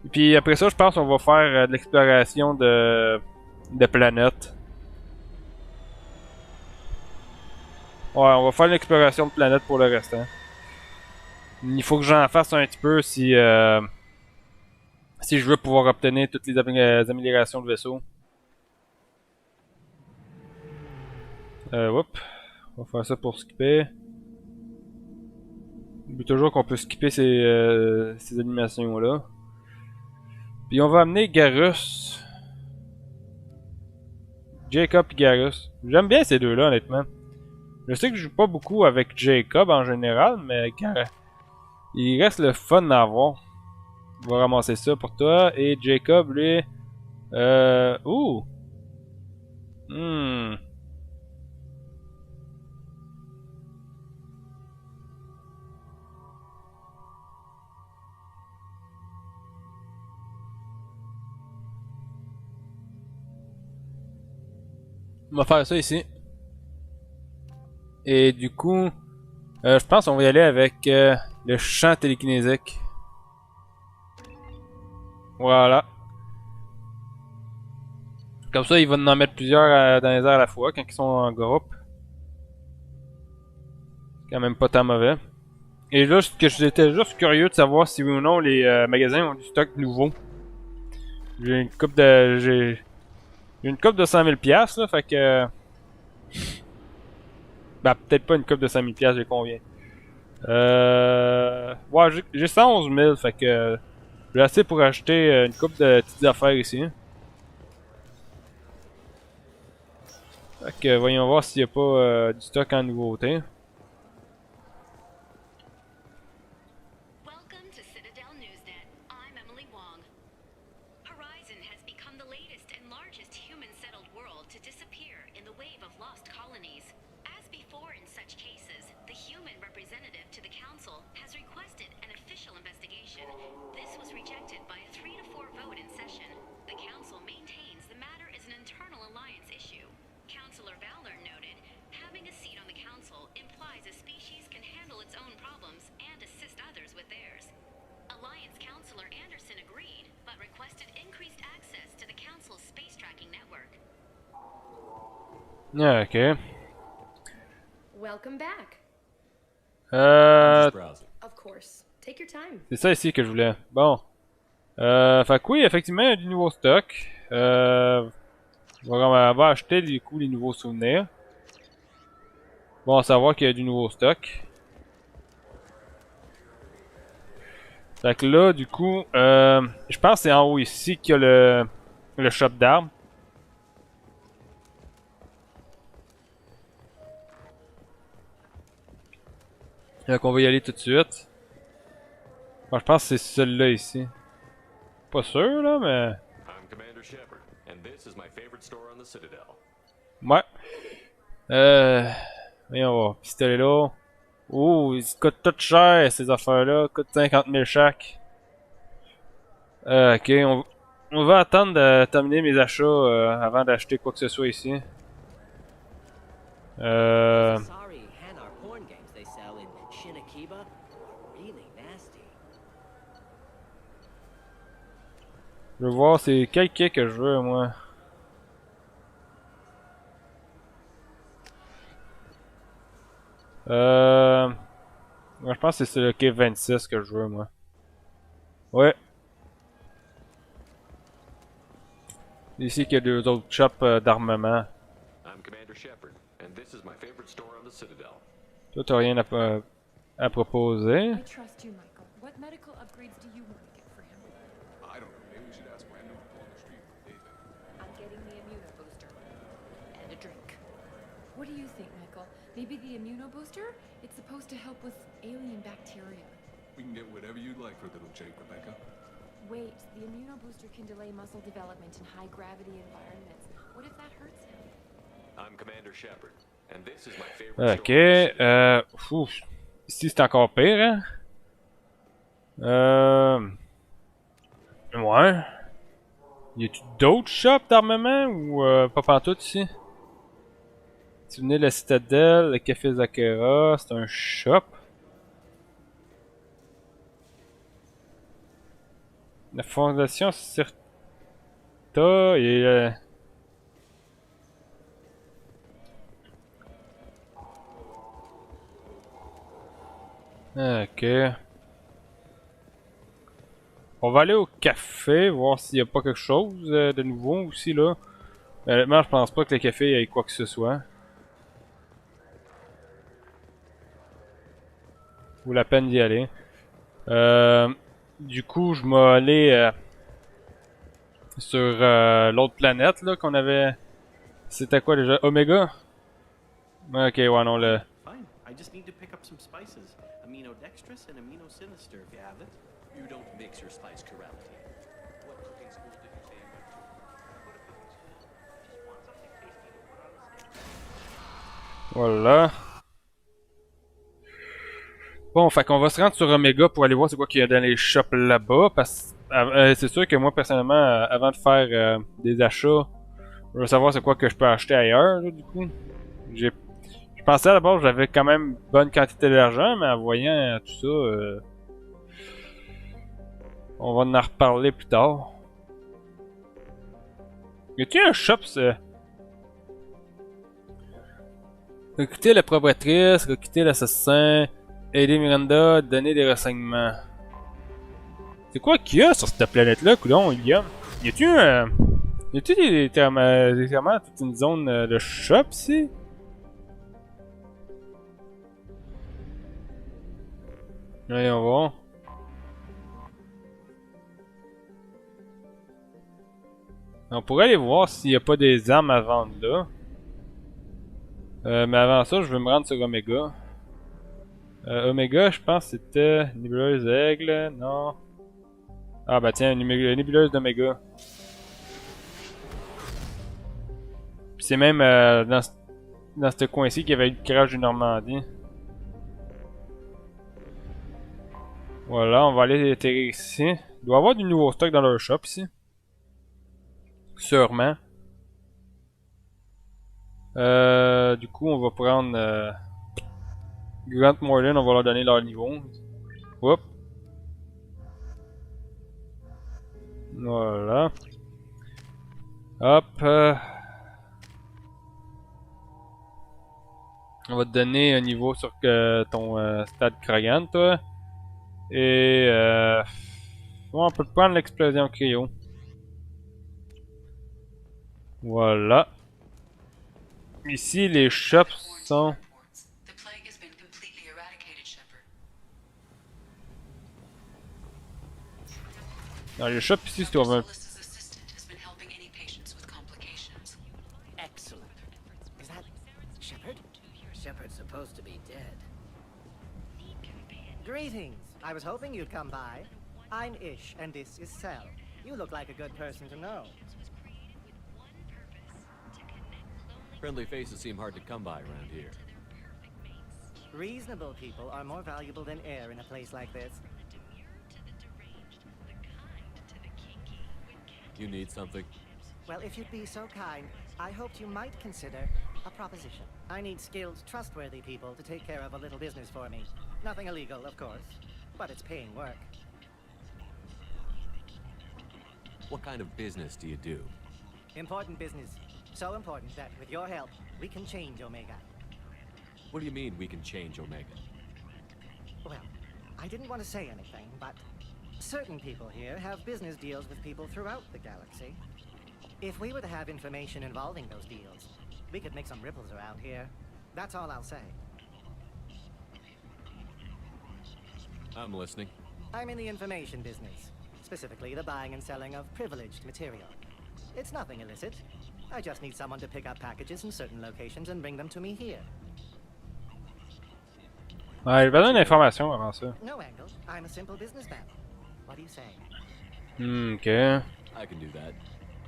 Et puis après ça, je pense qu'on va faire de l'exploration de planètes. Ouais, on va faire l'exploration de planètes pour le restant. Il faut que j'en fasse un petit peu si je veux pouvoir obtenir toutes les améliorations de vaisseau. Whoop. On va faire ça pour skipper. Oublie toujours qu'on peut skipper ces animations-là. Puis on va amener Garus. Jacob et Garus. J'aime bien ces deux-là, honnêtement. Je sais que je joue pas beaucoup avec Jacob en général, mais il reste le fun à avoir. On va ramasser ça pour toi. Et Jacob, lui... Ouh! Hmm. On va faire ça ici. Et du coup, je pense qu'on va y aller avec le champ télékinésique. Voilà. Comme ça, il va en mettre plusieurs dans les airs à la fois quand ils sont en groupe. C'est quand même pas tant mauvais. Et là, j'étais juste curieux de savoir si oui ou non les magasins ont du stock nouveau. J'ai une coupe de... J'ai une coupe de 100 000 piastres, là, fait que... Ben, peut-être pas une coupe de 100 000 piastres, j'ai combien? Ouais, j'ai 111 000, fait que... J'ai assez pour acheter une coupe de petites affaires ici. Fait que voyons voir s'il n'y a pas du stock en nouveauté. Ah, ok. Welcome back. Of course. Take your time. C'est ça ici que je voulais. Bon. Fait que oui, effectivement, il y a du nouveau stock. On va acheter du coup les nouveaux souvenirs. Bon à savoir qu'il y a du nouveau stock. Fait que là, du coup, je pense que c'est en haut ici qu'il y a le shop d'armes. Donc on va y aller tout de suite. Bon, je pense que c'est celui-là ici. Pas sûr là, mais... Ouais. Voyons voir. Pistolet là. Oh, ils coûtent tout cher ces affaires-là. Ils coûtent 50 000 chaque. Ok, on va attendre de terminer mes achats avant d'acheter quoi que ce soit ici. Je veux voir, c'est quel quai que je veux, moi. Moi, je pense que c'est le quai 26 que je veux, moi. Ouais. Ici qu'il y a deux autres shops d'armement. Toi, t'as rien à proposer. I trust you, Michael. What medical upgrades do you want to get for him? I don't know. Maybe we should ask random people on the street for David. I'm getting the immunobooster. And a drink. What do you think, Michael? Maybe the immunobooster? It's supposed to help with alien bacteria. We can get whatever you'd like for little Jake, Rebecca. Wait, the immunobooster can delay muscle development in high-gravity environments. What if that hurts him? I'm Commander Shepard, and this is my favorite Ok, ouf. Ici c'est encore pire, hein? Ouais. Y a-tu d'autres shops d'armement ou pas pantoute ici? Souvenez de la citadelle, le café Zakera, c'est un shop. La fondation Cirta et... Ok. On va aller au café, voir s'il n'y a pas quelque chose de nouveau aussi là. Honnêtement, je pense pas que le café ait quoi que ce soit. Vaut la peine d'y aller. Du coup, je vais aller sur l'autre planète là qu'on avait. C'était quoi déjà? Omega? Ok, ouais, non, le. Fine. I just need to pick up some spices. Aminodextrous and aminosinister if you have it. You don't mix your spice correctly. What cooking school did you say you went to? Voilà. Bon, fait qu'on va se rendre sur Omega pour aller voir c'est quoi qu'il y a dans les shops là-bas. Parce c'est sûr que moi, personnellement, avant de faire des achats, je veux savoir c'est quoi que je peux acheter ailleurs, là, du coup. Je pensais à d'abord que j'avais quand même bonne quantité d'argent, mais en voyant tout ça, on va en reparler plus tard. Y a-t-il un shop, ça? Recruter la propriétatrice, recruter l'assassin, aider Miranda, donner des renseignements. C'est quoi qu'il y a sur cette planète-là, coudonc, William? Y a-tu un... Y a-tu vraiment toute une zone de shop ici? Voyons voir. On pourrait aller voir s'il n'y a pas des armes à vendre là. Mais avant ça, je vais me rendre sur Omega. Omega, je pense que c'était nébuleuse aigle, non? Ah bah tiens, nébuleuse d'Omega. Puis c'est même dans ce coin-ci qu'il y avait eu le crash du Normandie. Voilà, on va aller atterrir ici. Il doit y avoir du nouveau stock dans leur shop ici. Sûrement. Du coup, on va prendre Grant Morgan, on va leur donner leur niveau. Hop. Voilà. Hop. On va te donner un niveau sur ton stade croyant, toi. Et bon, on peut prendre l'explosion cryo. Voilà. Ici, les shops sont... Dans les shops ici, c'est over. Excellent. Is that Shepard? Shepard's supposed to be dead. Greetings. I was hoping you'd come by. I'm Ish, and this is Cell. You look like a good person to know. Friendly faces seem hard to come by around here. Reasonable people are more valuable than air in a place like this. You need something? Well, if you'd be so kind, I hoped you might consider a proposition. I need skilled, trustworthy people to take care of a little business for me. Nothing illegal, of course, but it's paying work. What kind of business do you do? Important business. So important that, with your help, we can change Omega. What do you mean we can change Omega? Well, I didn't want to say anything, but certain people here have business deals with people throughout the galaxy. If we were to have information involving those deals, we could make some ripples around here. That's all I'll say. I'm listening. I'm in the information business, specifically the buying and selling of privileged material. It's nothing illicit. I just need someone to pick up packages in certain locations and bring them to me here. Ouais, j'ai besoin d'informations avant ça. No angle. I'm a simple businessman. What do you say? Ok. I can do that.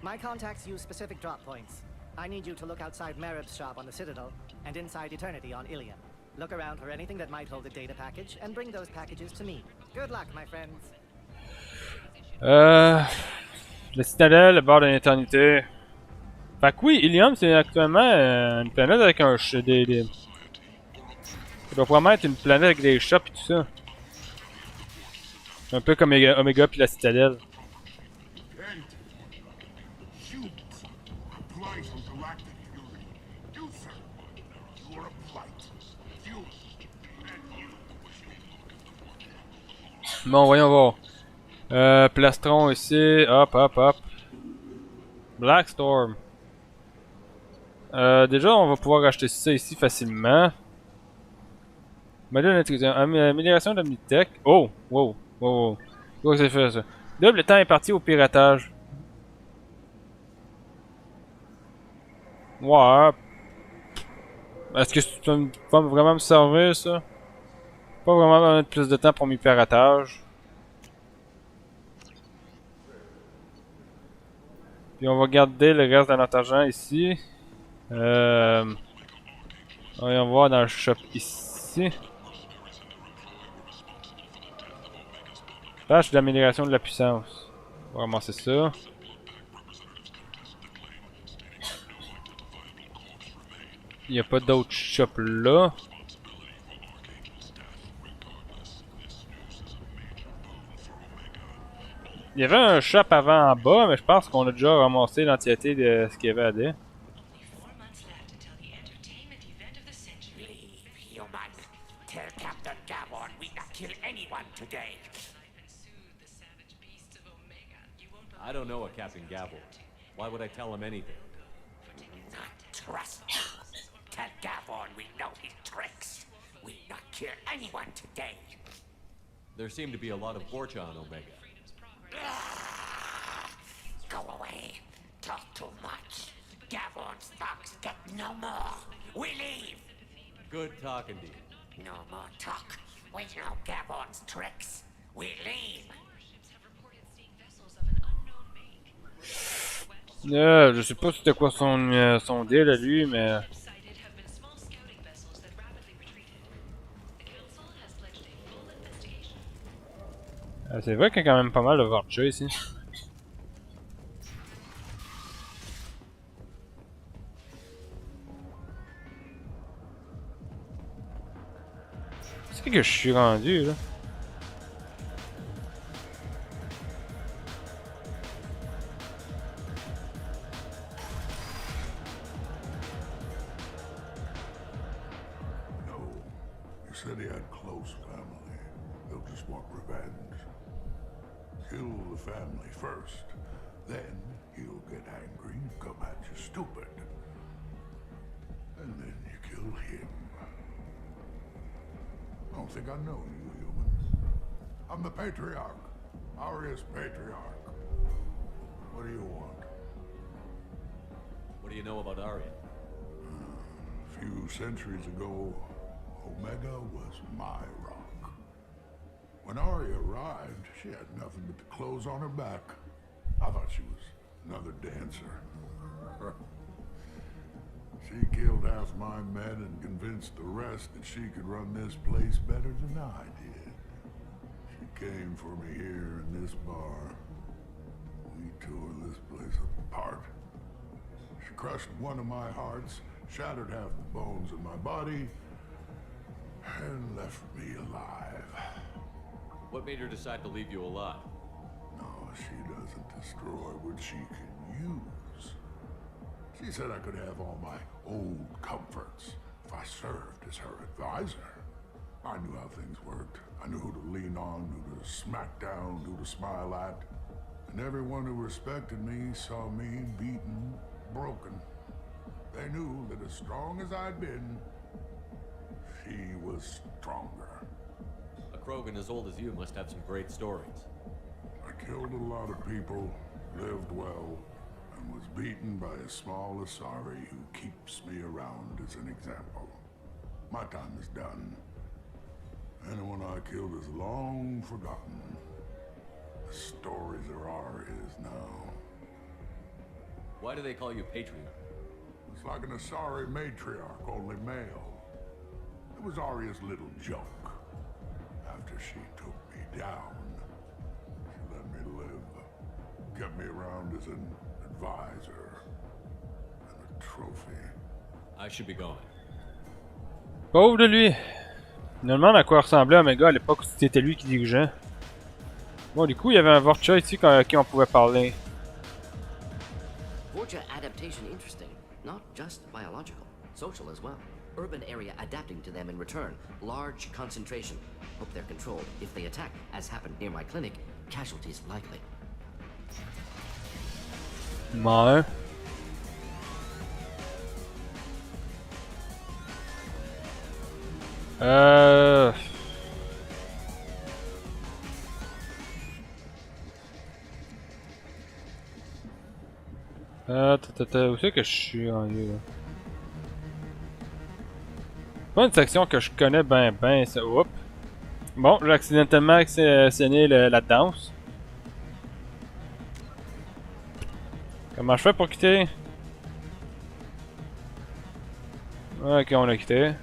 My contacts use specific drop points. I need you to look outside Marib's shop on the Citadel and inside Eternity on Ilium. Look around for anything that might hold a data package and bring those packages to me. Good luck, my friends. Le Citadel, le bord de l'éternité. Fait que oui, Ilium, c'est actuellement une planète avec un... Ça doit probablement être une planète avec des shops et tout ça. Un peu comme Omega puis la Citadelle. Bon, voyons voir. Plastron ici. Hop, hop, hop. Blackstorm. Déjà, on va pouvoir acheter ça ici facilement. Modèle d'intelligence. Amélioration d'Omnitech. Oh! Wow! Wow! Wow! Qu'est-ce que c'est fait ça? Double, le temps est parti au piratage. Ouais. Est-ce que ça va vraiment me servir ça? Pas vraiment mettre plus de temps pour mes piratages. Puis on va garder le reste de notre argent ici. Voyons voir dans le shop ici. Tâche d'amélioration de la puissance. On va ramasser ça. Il n'y a pas d'autres shops là. Il y avait un shop avant en bas, mais je pense qu'on a déjà ramassé l'entièreté de ce qu'il y avait à dire. Human, tell Captain Gavon we not kill anyone today. I don't know a Captain Gavin. Why would I tell him anything? Not trust him. Tell Gavon we know his tricks. We not kill anyone today. There seem to be a lot of Borcha on Omega. Go away. Talk too much. Gavon's thugs get no more. We leave. Good talking to you. No more talk. We know Gavon's tricks. We leave. Je sais pas c'était quoi son deal à lui, mais... c'est vrai qu'il y a quand même pas mal de Vorcha ici. C'est que je suis rendu là. Said he had close family. They'll just want revenge. Kill the family first. Then he'll get angry and come at you stupid. And then you kill him. I don't think I know you humans. I'm the Patriarch. Aria's Patriarch. What do you want? What do you know about Arya? A few centuries ago, Omega was my rock. When Arya arrived, she had nothing but the clothes on her back. I thought she was another dancer. She killed half my men and convinced the rest that she could run this place better than I did. She came for me here in this bar. We tore this place apart. She crushed one of my hearts, shattered half the bones in my body, and left me alive. What made her decide to leave you alive? No, she doesn't destroy what she can use. She said I could have all my old comforts if I served as her advisor. I knew how things worked. I knew who to lean on, who to smack down, who to smile at. And everyone who respected me saw me beaten, broken. They knew that as strong as I'd been, she was stronger. A Krogan as old as you must have some great stories. I killed a lot of people, lived well, and was beaten by a small Asari who keeps me around as an example. My time is done. Anyone I killed is long forgotten. The stories are ours now. Why do they call you Patriarch? It's like an Asari matriarch, only male. It was Arya's little joke. After she took me down, she let me live. Kept me around as an advisor and a trophy. I should be going. Pauvre de lui! Je me demande à quoi ressemblait Omega à l'époque où c'était lui qui dirigeait. Bon, du coup, il y avait un Vorcha ici à qui on pouvait parler. Vorcha adaptation interesting. Not just biological, social as well. Urban area adapting to them in return. Large concentration. Hope they're controlled. If they attack, as happened near my clinic, casualties likely. Ouais. Où c'est que je suis rendu là? Pas une section que je connais ben ça. Oups. Bon, j'ai accidentellement actionné la danse. Comment je fais pour quitter? Ok, on a quitté.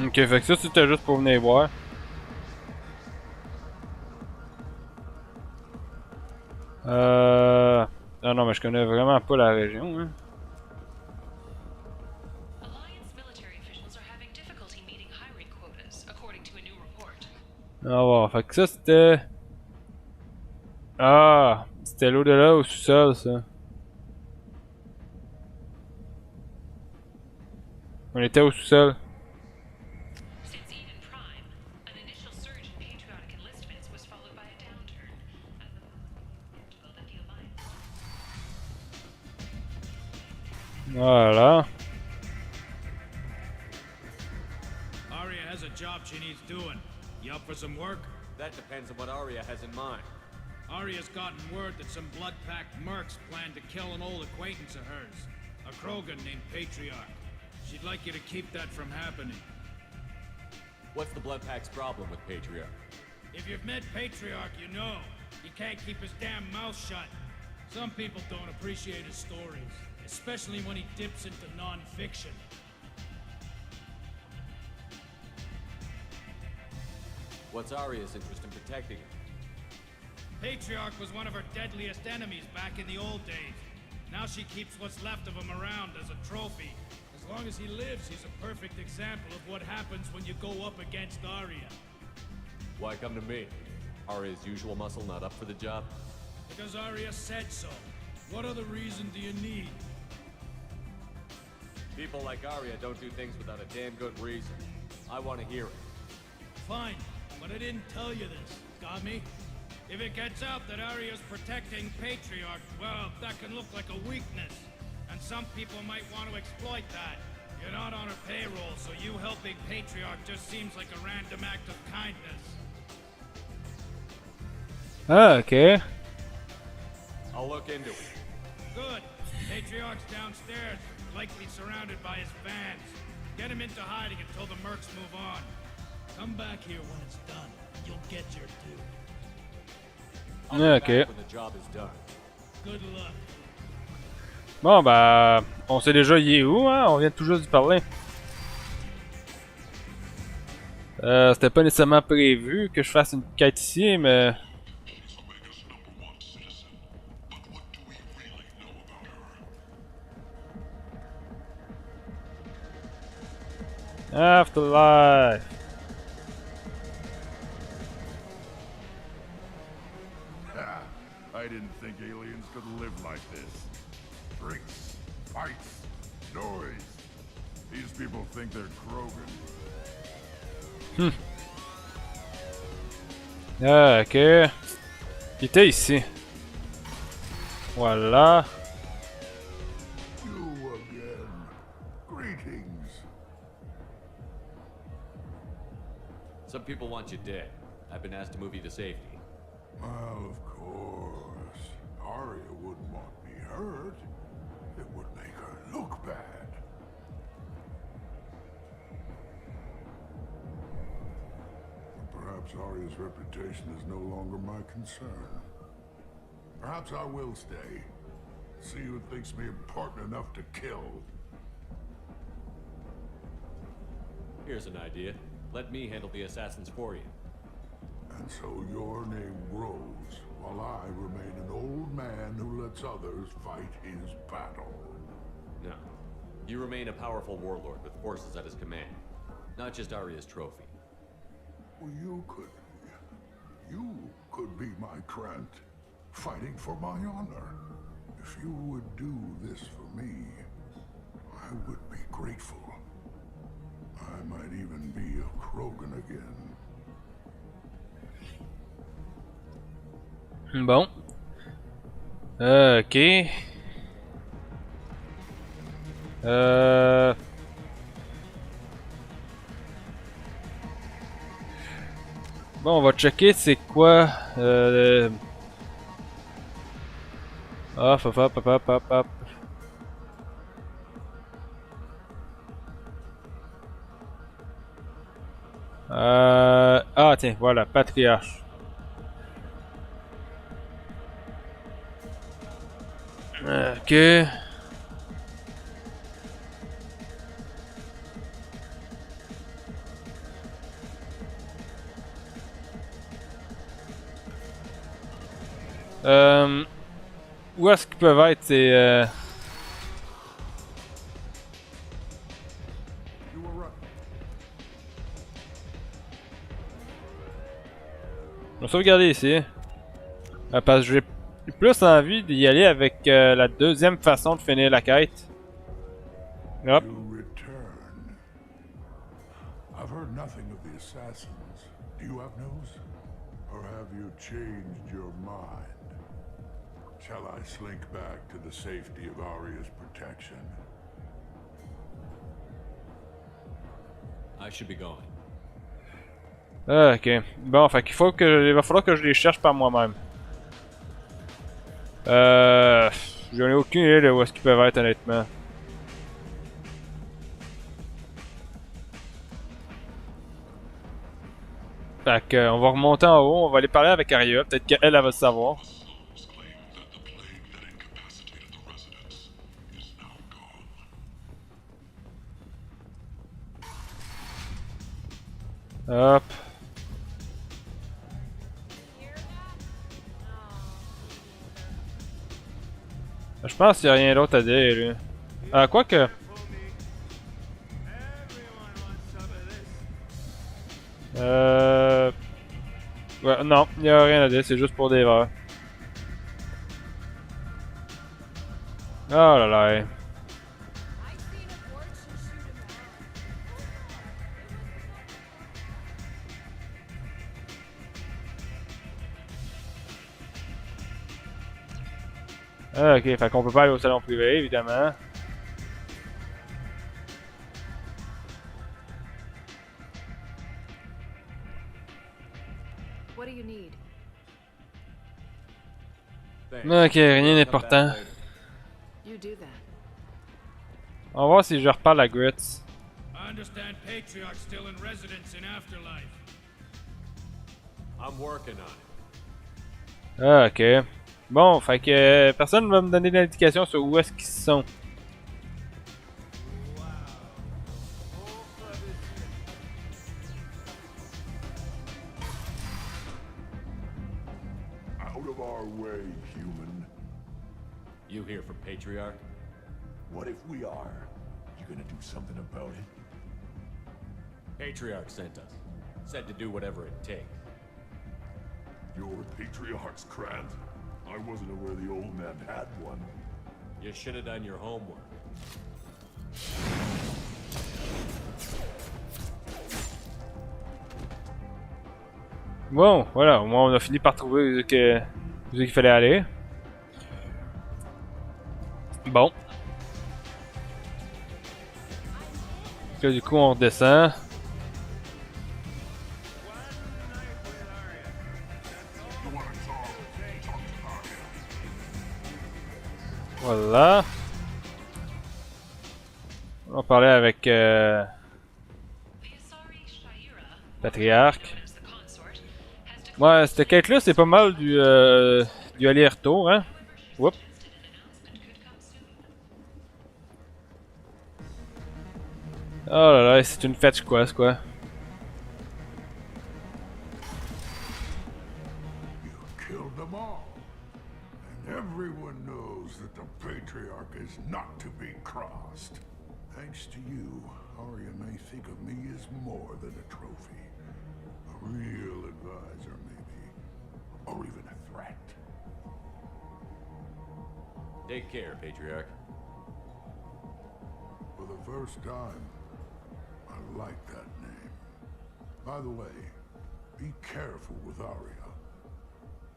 Ok, fait que ça c'était juste pour venir voir. Ah non, mais je connais vraiment pas la région, hein. Ah ouais, fait que ça c'était... Ah, c'était l'au-delà au sous-sol, ça. On était au sous-sol. Voilà. Arya has a job she needs doing. You up for some work? That depends on what Arya has in mind. Arya's gotten word that some blood-packed mercs plan to kill an old acquaintance of hers. A Krogan named Patriarch. She'd like you to keep that from happening. What's the Bloodpack's problem with Patriarch? If you've met Patriarch, you know. He can't keep his damn mouth shut. Some people don't appreciate his stories, especially when he dips into non-fiction. What's Arya's interest in protecting him? Patriarch was one of her deadliest enemies back in the old days. Now she keeps what's left of him around as a trophy. As long as he lives, he's a perfect example of what happens when you go up against Arya. Why come to me? Arya's usual muscle not up for the job? Because Arya said so. What other reason do you need? People like Arya don't do things without a damn good reason. I want to hear it. Fine, but I didn't tell you this. Got me? If it gets out that Arya's protecting Patriarch, well, that can look like a weakness. And some people might want to exploit that. You're not on her payroll, so you helping Patriarch just seems like a random act of kindness. Ah, okay. I'll look into it. Good. Patriarch's downstairs, likely surrounded by his fans. Get him into hiding until the mercs move on. Come back here when it's done. You'll get your due. Ok. When the job is done. Good luck. Bon, bah, on sait déjà il est où, hein? On vient tout juste d'y parler. C'était pas nécessairement prévu que je fasse une quête ici, mais... Afterlife. I didn't think aliens could live like this. Drinks, fights, noise. These people think they're Krogan. Ah, ok. Il était ici. Voilà. You again. Greetings. Some people want you dead. I've been asked to move you to safety. Well, of course. Arya wouldn't want me hurt. It would make her look bad. Perhaps Arya's reputation is no longer my concern. Perhaps I will stay. See who thinks me important enough to kill. Here's an idea. Let me handle the assassins for you. And so your name grows, while I remain an old man who lets others fight his battle. No. You remain a powerful warlord with forces at his command. Not just Arya's trophy. Well, you could be my Krant, fighting for my honor. If you would do this for me, I would be grateful. I might even be a Krogan again. Bon. Ok. Bon, on va checker c'est quoi. Hop, hop, hop, hop, hop, hop. Ah tiens, voilà, patriarche. Ok. Où est-ce qu'ils peuvent être ces... Je vais sauvegarder ici. Parce que j'ai plus envie d'y aller avec la deuxième façon de finir la quête. Hop. You return. I've heard nothing of the assassins. Do you have news? Or have you changed your mind? Shall I slink back to the safety of Arya's protection? I should be going. Ok. Bon, fait qu'il faut que... il va falloir que je les cherche par moi-même. J'en ai aucune idée de où est-ce qu'ils peuvent être, honnêtement. Fait que, on va remonter en haut, on va aller parler avec Arya, peut-être qu'elle, elle va le savoir. Hop. Je pense qu'il n'y a rien d'autre à dire, lui. Quoique. Ouais, non, il n'y a rien à dire, c'est juste pour des verres. Oh là là. Ok, fait qu'on peut pas aller au salon privé, évidemment. What do you need? Ok, rien d'important. You do that. On va voir si je reparle à Grits. I understand Patriarch's still in residence in Afterlife. I'm working on it. Ok. Bon, fait que personne va me donner d'indication sur où est-ce qu'ils sont. Out of our way, human. You here for Patriarch? What if we are? You gonna do something about it? Patriarch sent us. Said to do whatever it takes. You're Patriarch's Grant? I wasn't aware the old man had one. You should have done your homework. Bon, voilà, au moins on a fini par trouver où qu'il fallait aller. Bon. Là, du coup, on redescend. Voilà. On va parler avec Patriarche. Ouais, cette quête-là, c'est pas mal du aller-retour, hein. Oups. Oh là là, c'est une fetch quest, quoi. Killed them all. And everyone knows that the Patriarch is not to be crossed. Thanks to you, Arya may think of me as more than a trophy. A real advisor, maybe. Or even a threat. Take care, Patriarch. For the first time, I like that name. By the way, be careful with Arya.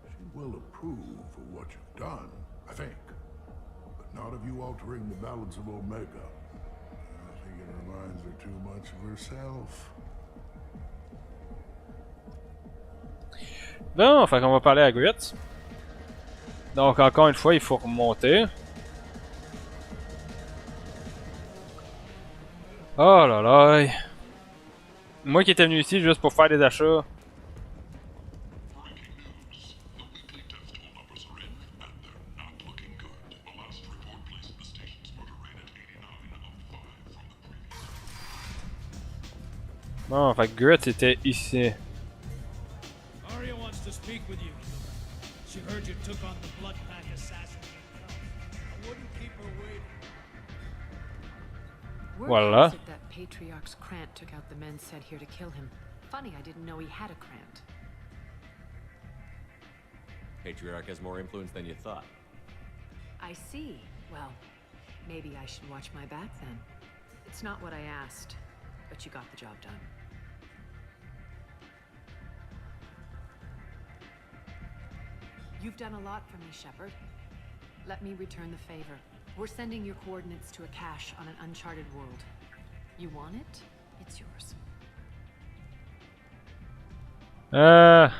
She will approve of what you've done, I think. But not of you altering the balance of Omega. I think it reminds her too much of herself. Bon, fait qu'on va parler à Grits. Donc encore une fois, il faut remonter. Oh là là. Moi qui étais venu ici juste pour faire des achats. Bon, fait que Grit était ici. Arya wants to speak with you. She heard you took on the blood pack assassin. I wouldn't keep her waiting. Word Voilà. has it that Patriarch's Krant took out the men sent here to kill him. Funny, I didn't know he had a Krant. Patriarch has more influence than you thought. I see. Well, maybe I should watch my back then. It's not what I asked, but you got the job done. You've done a lot for me, Shepard. Let me return the favor. We're sending your coordinates to a cache on an uncharted world. You want it? It's yours. Ah,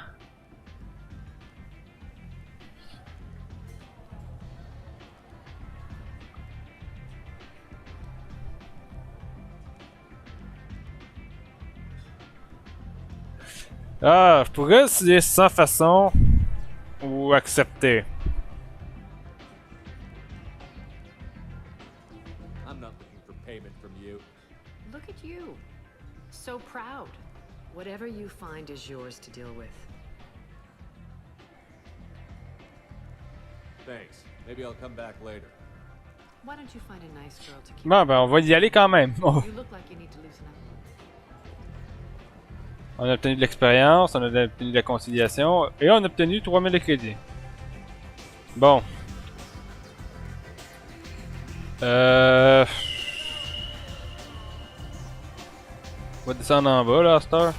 je pourrais essayer sans façon ou accepter. I'm not looking for payment from you. Look at you. So proud. Whatever you find is yours to deal with. Thanks. Maybe I'll come back later. Why don't you find a nice girl to keep? Bon, ben on va y aller quand même. You look like you need to loosen up. On a obtenu de l'expérience, on a obtenu de la conciliation et on a obtenu 3000 de crédit. Bon. On va descendre en bas là à cette heure.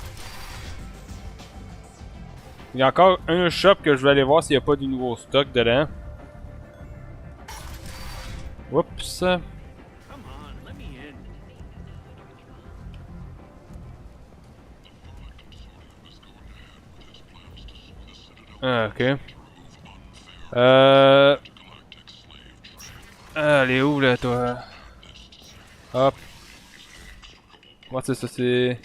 Il y a encore un shop que je vais aller voir s'il n'y a pas du nouveau stock dedans. Oups. Ah, ok. Elle est où là, toi? Hop. Moi, c'est ça, c'est.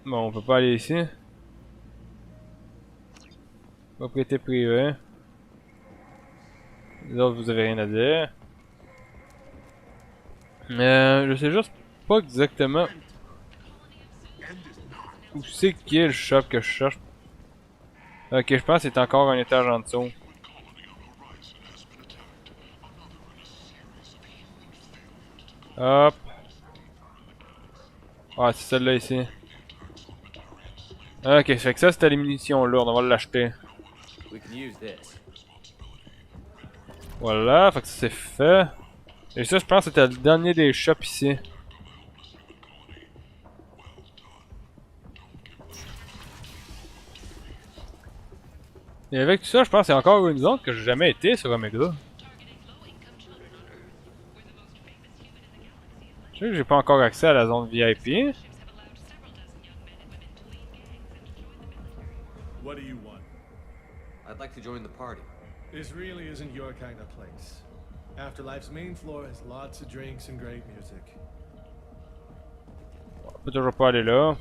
Bon, on peut pas aller ici. Propriété privée. Les autres, vous avez rien à dire. Je sais juste pas exactement où c'est qui est le shop que je cherche. Ok, je pense que c'est encore un étage en dessous. Hop. Ah, c'est celle-là ici. Ok, fait que ça c'était les munitions lourdes, on va l'acheter. Voilà, fait que ça c'est fait. Et ça je pense que c'était le dernier des shops ici. Et avec tout ça, je pense qu'il y a encore une zone que j'ai jamais été sur Omega. Je sais que j'ai pas encore accès à la zone VIP. What do you want? I'd like to join the party. This really isn't your kind of place. Afterlife's main floor has lots of drinks and great music. On peut toujours pas aller là.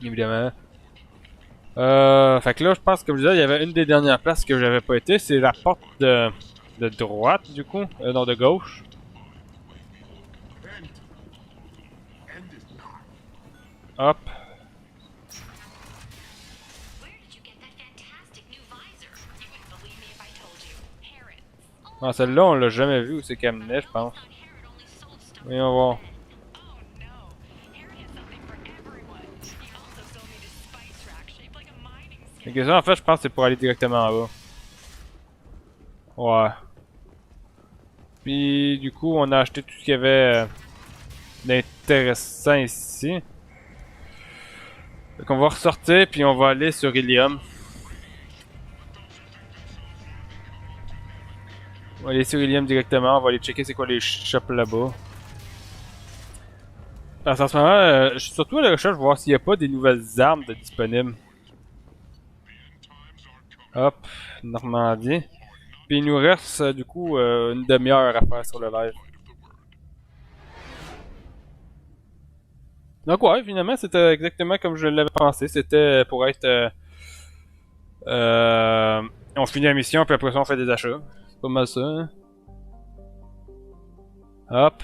Évidemment. Fait que là, je pense que comme je disais, il y avait une des dernières places que j'avais pas été. C'est la porte de droite, du coup. Non, de gauche. Hop. Ah, celle-là, on l'a jamais vu où c'est qu'elle menait, je pense. Voyons voir. Ok, ça, en fait, je pense que c'est pour aller directement en bas. Ouais. Puis, du coup, on a acheté tout ce qu'il y avait d'intéressant ici. Donc, on va ressortir, puis on va aller sur Ilium. On va aller sur Ilium directement, on va aller checker c'est quoi les shops là-bas. Parce qu'en ce moment, je suis surtout à la recherche pour voir s'il n'y a pas des nouvelles armes de disponibles. Hop, Normandie. Puis il nous reste du coup une demi-heure à faire sur le live. Donc ouais, finalement, c'était exactement comme je l'avais pensé. C'était pour être... on finit la mission, puis après ça, on fait des achats. C'est pas mal ça, hein? Hop.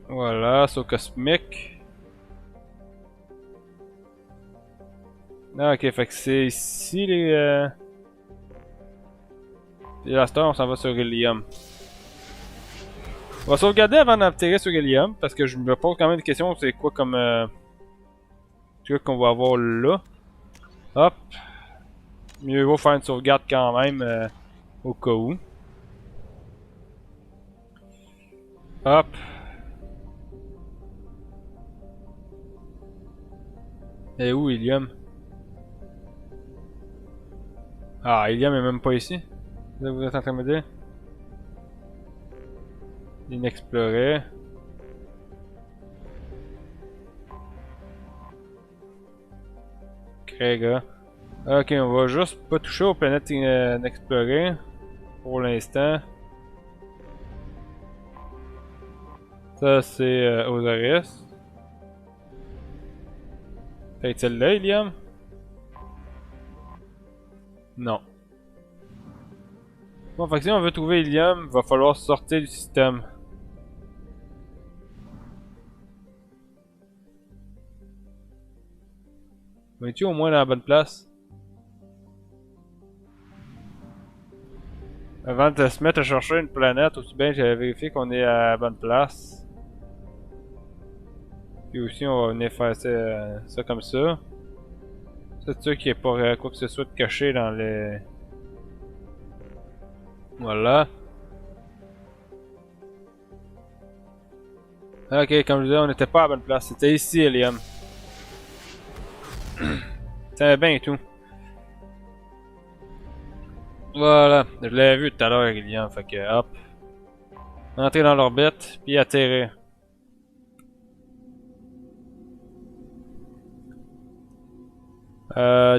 Voilà, saut cosmique. Ah, ok, fait que c'est ici les... Et là, on s'en va sur Ilium. On va sauvegarder avant d'atterrir sur Ilium, parce que je me pose quand même des questions, c'est quoi comme... truc qu'on va avoir là. Hop. Mieux vaut faire une sauvegarde quand même, au cas où. Hop. Et où Ilium? Ah, Ilium est même pas ici. Vous êtes en train de me dire? Inexploré. Krega. Ok, on va juste pas toucher aux planètes inexplorées. Pour l'instant. Ça, c'est Osiris. Peut-être celle-là, Ilium? Non. Bon, fait que si on veut trouver Ilium, il va falloir sortir du système. On est-tu au moins dans la bonne place? Avant de se mettre à chercher une planète, aussi bien j'avais vérifié qu'on est à la bonne place. Puis aussi on va venir faire ça comme ça. C'est sûr qu'il n'y a pas quoi que ce soit de caché dans les... Voilà. Ok, comme je disais, on n'était pas à la bonne place. C'était ici, Helium. C'était bien et tout. Voilà, je l'avais vu tout à l'heure, Helium, fait que hop. Entrer dans l'orbite, puis atterrir.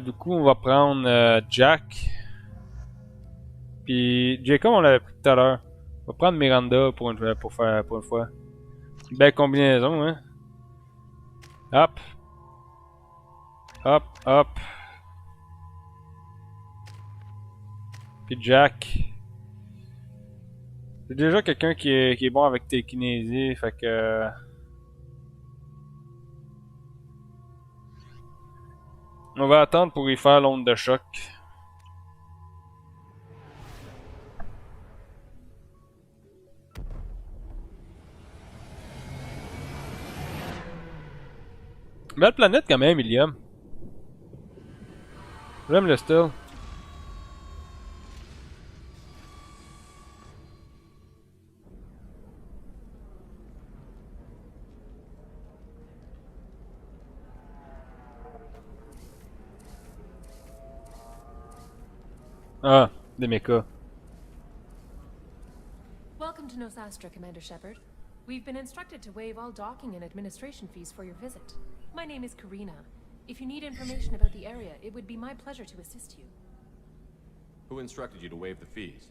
Du coup, on va prendre Jack. Puis Jacob, on l'avait pris tout à l'heure. On va prendre Miranda pour une fois. Une belle combinaison, hein. Hop. Hop, hop. Puis Jack. C'est déjà quelqu'un qui est bon avec télékinésie, fait que... On va attendre pour y faire l'onde de choc. Belle planète quand même, Ilium. J'aime le style. Ah, des mechas. Welcome to Nosastra, Commander Shepard. We've been instructed to waive all docking and administration fees for your visit. My name is Karina. If you need information about the area, it would be my pleasure to assist you. Who instructed you to waive the fees?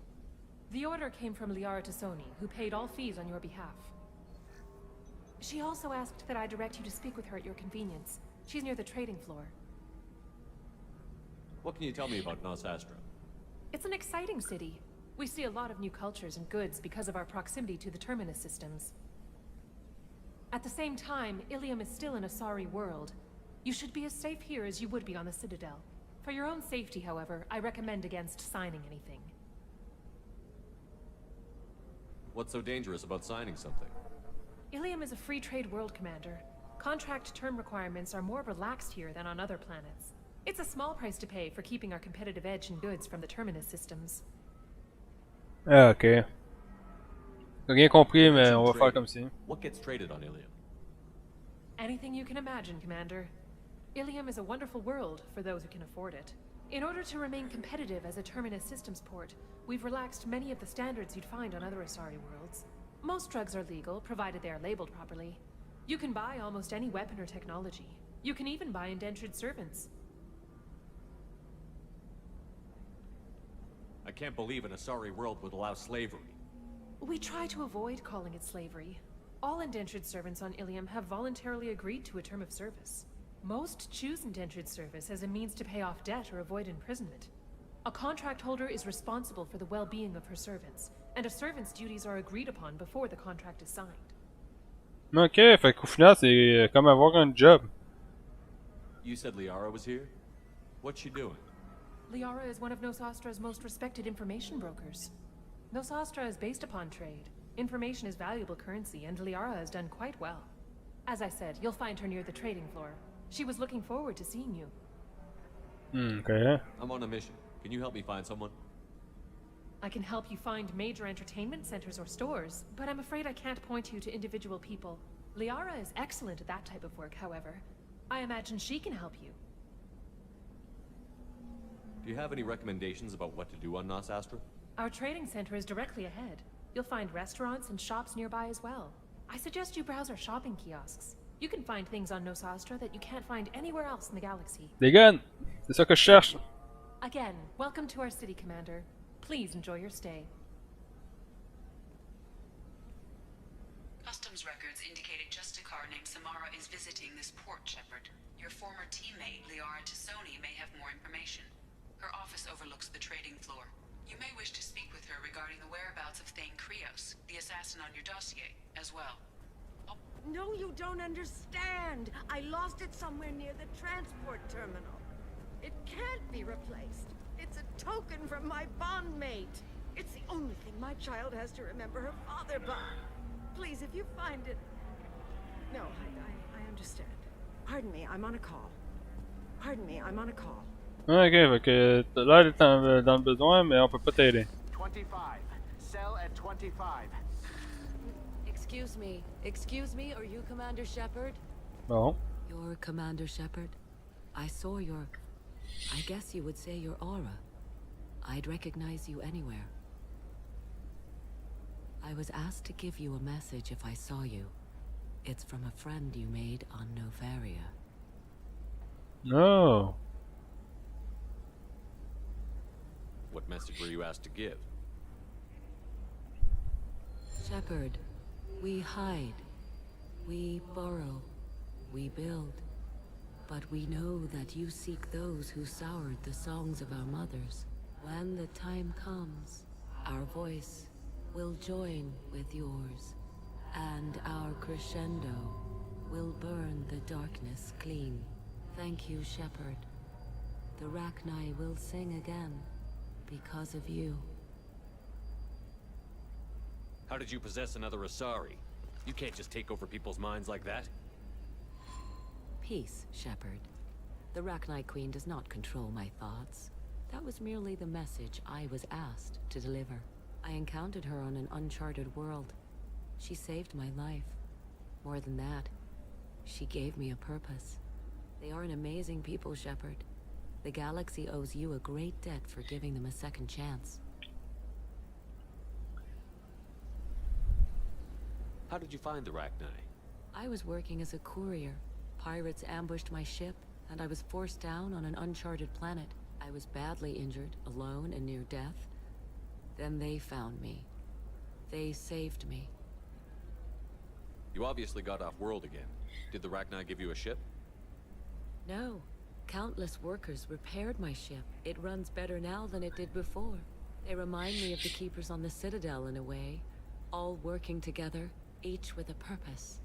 The order came from Liara Tassoni, who paid all fees on your behalf. She also asked that I direct you to speak with her at your convenience. She's near the trading floor. What can you tell me about Nosastra? It's an exciting city. We see a lot of new cultures and goods because of our proximity to the terminus systems. At the same time, Ilium is still in a sorry world. You should be as safe here as you would be on the Citadel. For your own safety, however, I recommend against signing anything. What's so dangerous about signing something? Ilium is a free trade world, Commander. Contract term requirements are more relaxed here than on other planets. It's a small price to pay for keeping our competitive edge in goods from the terminus systems. Ah, ok. J'ai rien compris, mais on va faire comme si. What gets traded on Ilium? Anything you can imagine, Commander. Ilium is a wonderful world for those who can afford it. In order to remain competitive as a terminus systems port, we've relaxed many of the standards you'd find on other Asari worlds. Most drugs are legal, provided they are labeled properly. You can buy almost any weapon or technology. You can even buy indentured servants. I can't believe an Asari world would allow slavery. We try to avoid calling it slavery. All indentured servants on Ilium have voluntarily agreed to a term of service. Most choose indentured service as a means to pay off debt or avoid imprisonment. A contract holder is responsible for the well-being of her servants, and a servant's duties are agreed upon before the contract is signed. Ok, fait qu'au final, c'est comme avoir un job. You said Liara was here? What's she doing? Liara is one of Nosastra's most respected information brokers. Nosastra is based upon trade. Information is valuable currency, and Liara has done quite well. As I said, you'll find her near the trading floor. She was looking forward to seeing you. Okay. I'm on a mission. Can you help me find someone? I can help you find major entertainment centers or stores, but I'm afraid I can't point you to individual people. Liara is excellent at that type of work, however. I imagine she can help you. Do you have any recommendations about what to do on Nosastra? Our trading center is directly ahead. You'll find restaurants and shops nearby as well. I suggest you browse our shopping kiosks. You can find things on Nosastra that you can't find anywhere else in the galaxy. Des guns! C'est ça que je cherche. Again, welcome to our city, Commander. Please enjoy your stay. Customs records indicated just a car named Samara is visiting this port, Shepard. Your former teammate, Liara Tassoni, may have more information. Her office overlooks the trading floor. You may wish to speak with her regarding the whereabouts of Thane Krios, the assassin on your dossier, as well. No, you don't understand. I lost it somewhere near the transport terminal. It can't be replaced. It's a token from my bondmate. It's the only thing my child has to remember her father by. Please, if you find it... No, I understand. Pardon me, I'm on a call. Pardon me, I'm on a call. Ok, fait que t'as l'air d'être dans le besoin, mais on peut pas t'aider. 25. Sell at 25. Excuse me, are you Commander Shepard? Bon. You're Commander Shepard? I saw your... I guess you would say your aura. I'd recognize you anywhere. I was asked to give you a message if I saw you. It's from a friend you made on Novaria. No. What message were you asked to give? Shepard, we hide. We borrow. We build. But we know that you seek those who soured the songs of our mothers. When the time comes, our voice will join with yours, and our crescendo will burn the darkness clean. Thank you, Shepard. The Rachni will sing again because of you. How did you possess another Asari? You can't just take over people's minds like that. Peace, Shepard. The Rachni Queen does not control my thoughts. That was merely the message I was asked to deliver. I encountered her on an uncharted world. She saved my life. More than that, she gave me a purpose. They are an amazing people, Shepard. The galaxy owes you a great debt for giving them a second chance. How did you find the Rachni? I was working as a courier. Pirates ambushed my ship, and I was forced down on an uncharted planet. I was badly injured, alone and near death. Then they found me. They saved me. You obviously got off world again. Did the Rachni give you a ship? No. Countless workers repaired my ship. It runs better now than it did before. They remind me of the Keepers on the Citadel in a way. All working together, each with a purpose.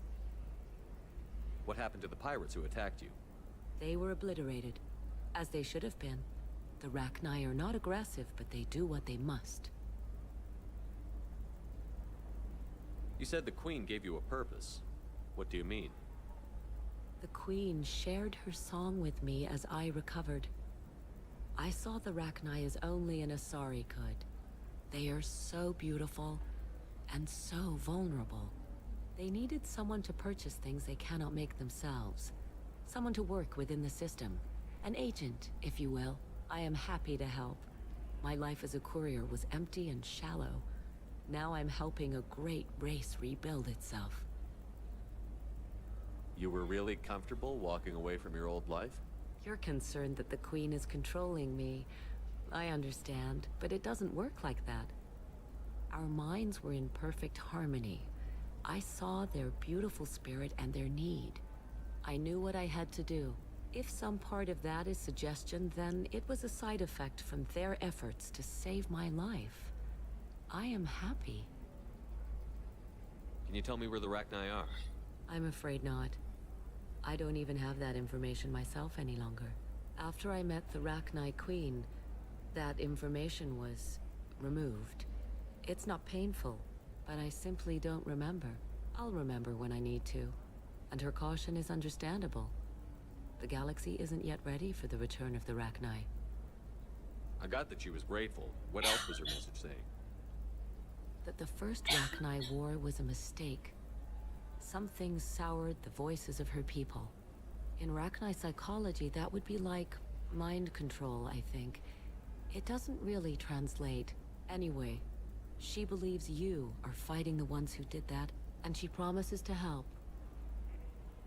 What happened to the pirates who attacked you? They were obliterated, as they should have been. The Rachni are not aggressive, but they do what they must. You said the Queen gave you a purpose. What do you mean? The Queen shared her song with me as I recovered. I saw the Rachni as only an Asari could. They are so beautiful, and so vulnerable. They needed someone to purchase things they cannot make themselves. Someone to work within the system. An agent, if you will. I am happy to help. My life as a courier was empty and shallow. Now I'm helping a great race rebuild itself. You were really comfortable walking away from your old life? You're concerned that the Queen is controlling me. I understand, but it doesn't work like that. Our minds were in perfect harmony. I saw their beautiful spirit and their need. I knew what I had to do. If some part of that is suggestion, then it was a side effect from their efforts to save my life. I am happy. Can you tell me where the Rachni are? I'm afraid not. I don't even have that information myself any longer. After I met the Rachni Queen, that information was removed. It's not painful, but I simply don't remember. I'll remember when I need to. And her caution is understandable. The galaxy isn't yet ready for the return of the Rachni. I got that she was grateful. What else was her message saying? That the first Rachni war was a mistake. Some things soured the voices of her people. In Rachni psychology, that would be like mind control, I think. It doesn't really translate. Anyway, she believes you are fighting the ones who did that, and she promises to help.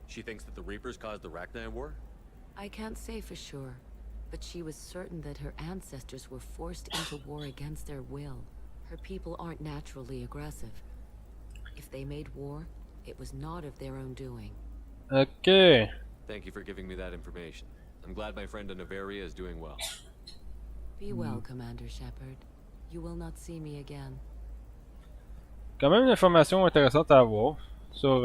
She thinks that the Reapers caused the Rachni war? I can't say for sure, but she was certain that her ancestors were forced into war against their will. Her people aren't naturally aggressive. If they made war, it was not of their own doing. Okay. Thank you for giving me that information. I'm glad my friend in Noveria is doing well. Be well, Commander Shepard. You will not see me again. Quand même une information intéressante à avoir sur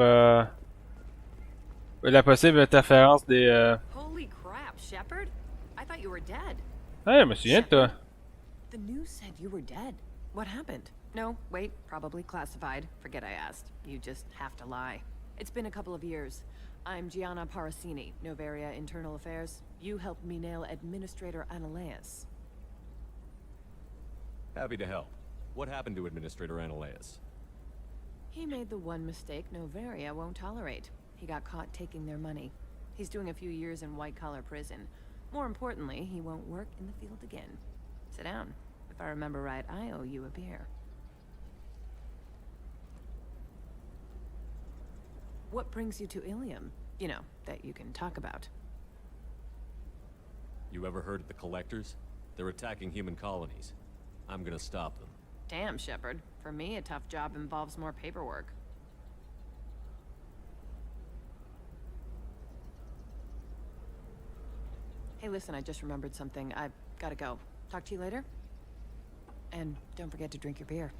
la possible interférence des. Holy crap, Shepard! I thought you were dead. Hey, je me souviens de toi. The news said you were dead. What happened? No, wait, probably classified. Forget I asked. You just have to lie. It's been a couple of years. I'm Gianna Parasini, Noveria Internal Affairs. You helped me nail Administrator Analeas. Happy to help. What happened to Administrator Analeas? He made the one mistake Noveria won't tolerate. He got caught taking their money. He's doing a few years in white-collar prison. More importantly, he won't work in the field again. Sit down. If I remember right, I owe you a beer. What brings you to Ilium? You know, that you can talk about. You ever heard of the Collectors? They're attacking human colonies. I'm gonna stop them. Damn, Shepard. For me, a tough job involves more paperwork. Hey, listen, I just remembered something. I've gotta go. Talk to you later? And don't forget to drink your beer.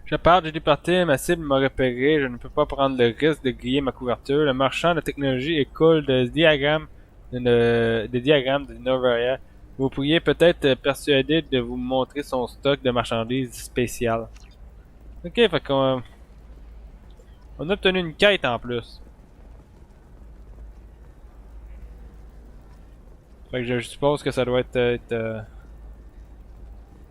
Shepard, j'ai départé, ma cible m'a repéré, je ne peux pas prendre le risque de griller ma couverture. Le marchand de technologie écoule des diagrammes de Noveria. Vous pourriez peut-être persuader de vous montrer son stock de marchandises spéciales. Ok, fait qu'on on a obtenu une quête en plus. Fait que je suppose que ça doit être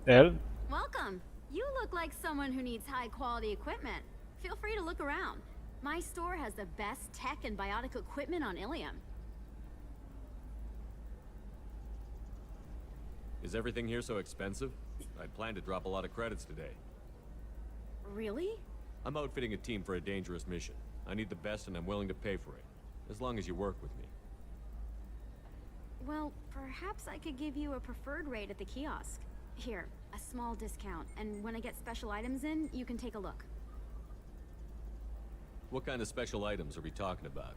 elle. Welcome. You look like someone who needs high-quality equipment. Feel free to look around. My store has the best tech and biotic equipment on Ilium. Is everything here so expensive? I'd planned to drop a lot of credits today. Really? I'm outfitting a team for a dangerous mission. I need the best and I'm willing to pay for it. As long as you work with me. Well, perhaps I could give you a preferred rate at the kiosk. Here, a small discount, and when I get special items in, you can take a look. What kind of special items are we talking about?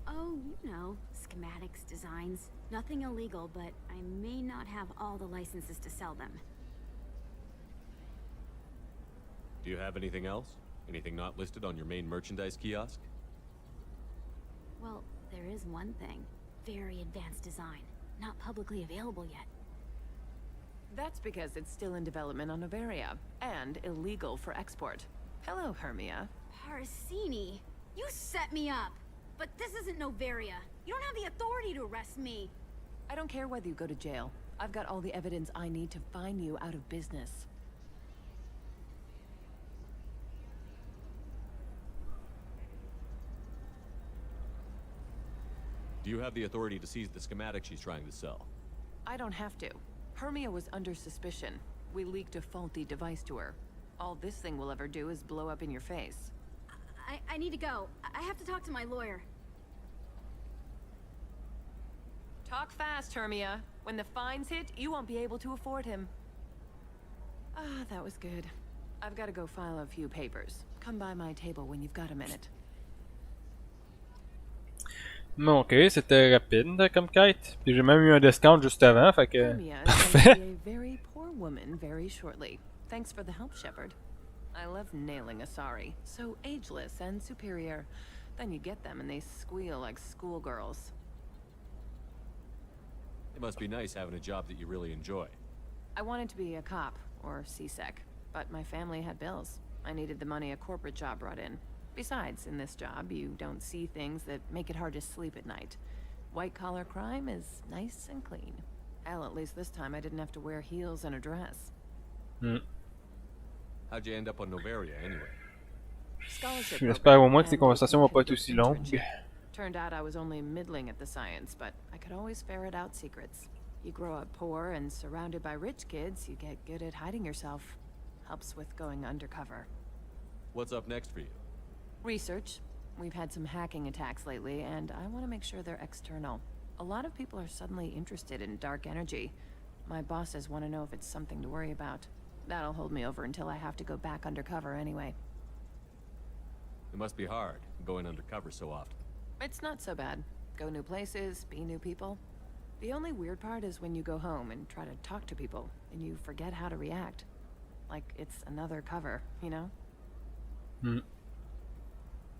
Oh, you know, schematics, designs. Nothing illegal, but I may not have all the licenses to sell them. Do you have anything else? Anything not listed on your main merchandise kiosk? Well, there is one thing. Very advanced design. Not publicly available yet. That's because it's still in development on Noveria, and illegal for export. Hello, Hermia. Parasini, you set me up! But this isn't Noveria. You don't have the authority to arrest me. I don't care whether you go to jail. I've got all the evidence I need to find you out of business. Do you have the authority to seize the schematic she's trying to sell? I don't have to. Hermia was under suspicion. We leaked a faulty device to her. All this thing will ever do is blow up in your face. I need to go. I have to talk to my lawyer. Talk fast, Hermia. When the fines hit, you won't be able to afford him. Ah, that was good. I've got to go file a few papers. Come by my table when you've got a minute. Bon, ok, c'était rapide comme quête. Puis j'ai même eu un discount juste avant, fait que... Hermia is going Parfait! to be a very poor woman very shortly. Thanks for the help, Shepard. I love nailing Asari. So ageless and superior. Then you get them and they squeal like schoolgirls. It must be nice having a job that you really enjoy. I wanted to be a cop, or CSEC, but my family had bills. I needed the money a corporate job brought in. Besides, in this job, you don't see things that make it hard to sleep at night. White-collar crime is nice and clean. Hell, at least this time I didn't have to wear heels and a dress. How'd you end up on Noveria, anyway? J'espère au moins que ces conversations vont pas être aussi longues. Turned out I was only middling at the science, but I could always ferret out secrets. You grow up poor and surrounded by rich kids, you get good at hiding yourself. Helps with going undercover. What's up next for you? Research. We've had some hacking attacks lately, and I want to make sure they're external. A lot of people are suddenly interested in dark energy. My bosses want to know if it's something to worry about. That'll hold me over until I have to go back undercover anyway. It must be hard, going undercover so often. It's not so bad. Go new places, be new people. The only weird part is when you go home and try to talk to people, and you forget how to react. Like it's another cover, you know?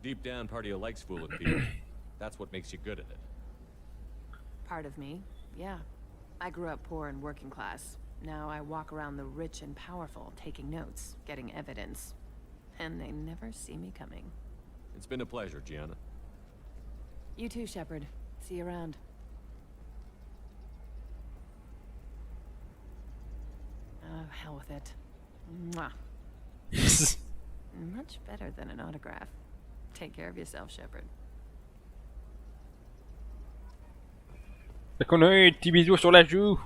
Deep down, part of you likes fooling people. That's what makes you good at it. Part of me, yeah. I grew up poor and working class. Now I walk around the rich and powerful, taking notes, getting evidence. And they never see me coming. It's been a pleasure, Gianna. You too, Shepard. See you around. Oh, hell with it. Mwah. Much better than an autograph. Take care of yourself, Shepard. Fait qu'on a eu un petit bisou sur la joue.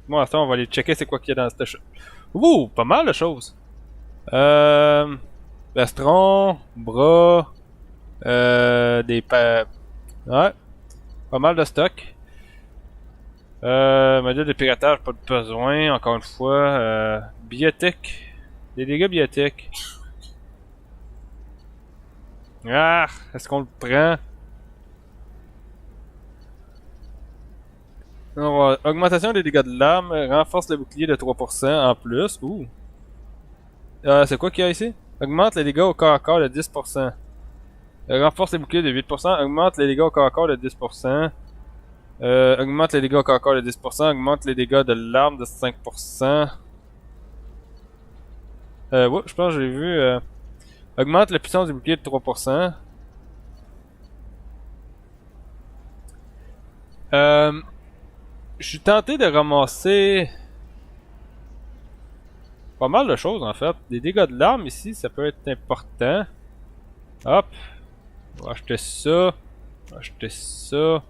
Bon, attends, on va aller checker c'est quoi qu'il y a dans cette shop. Ouh, pas mal de choses. Plastron, bras, ouais, pas mal de stock. Modèle de piratage, pas de besoin, encore une fois. Biotech, des dégâts biotech. Ah, est-ce qu'on le prend? Augmentation des dégâts de l'arme, renforce le bouclier de 3% en plus. Ouh. C'est quoi qu'il y a ici? Augmente les dégâts au corps à corps de 10%. Renforce les boucliers de 8%. Augmente les dégâts au corps à corps de 10%. Augmente les dégâts au corps à corps de 10%. Augmente les dégâts de l'arme de 5%. Ouais, je pense que j'ai vu. Augmente la puissance du bouclier de 3%. Je suis tenté de ramasser pas mal de choses en fait. Des dégâts de l'arme ici, ça peut être important. Hop. On va acheter ça. On va acheter ça.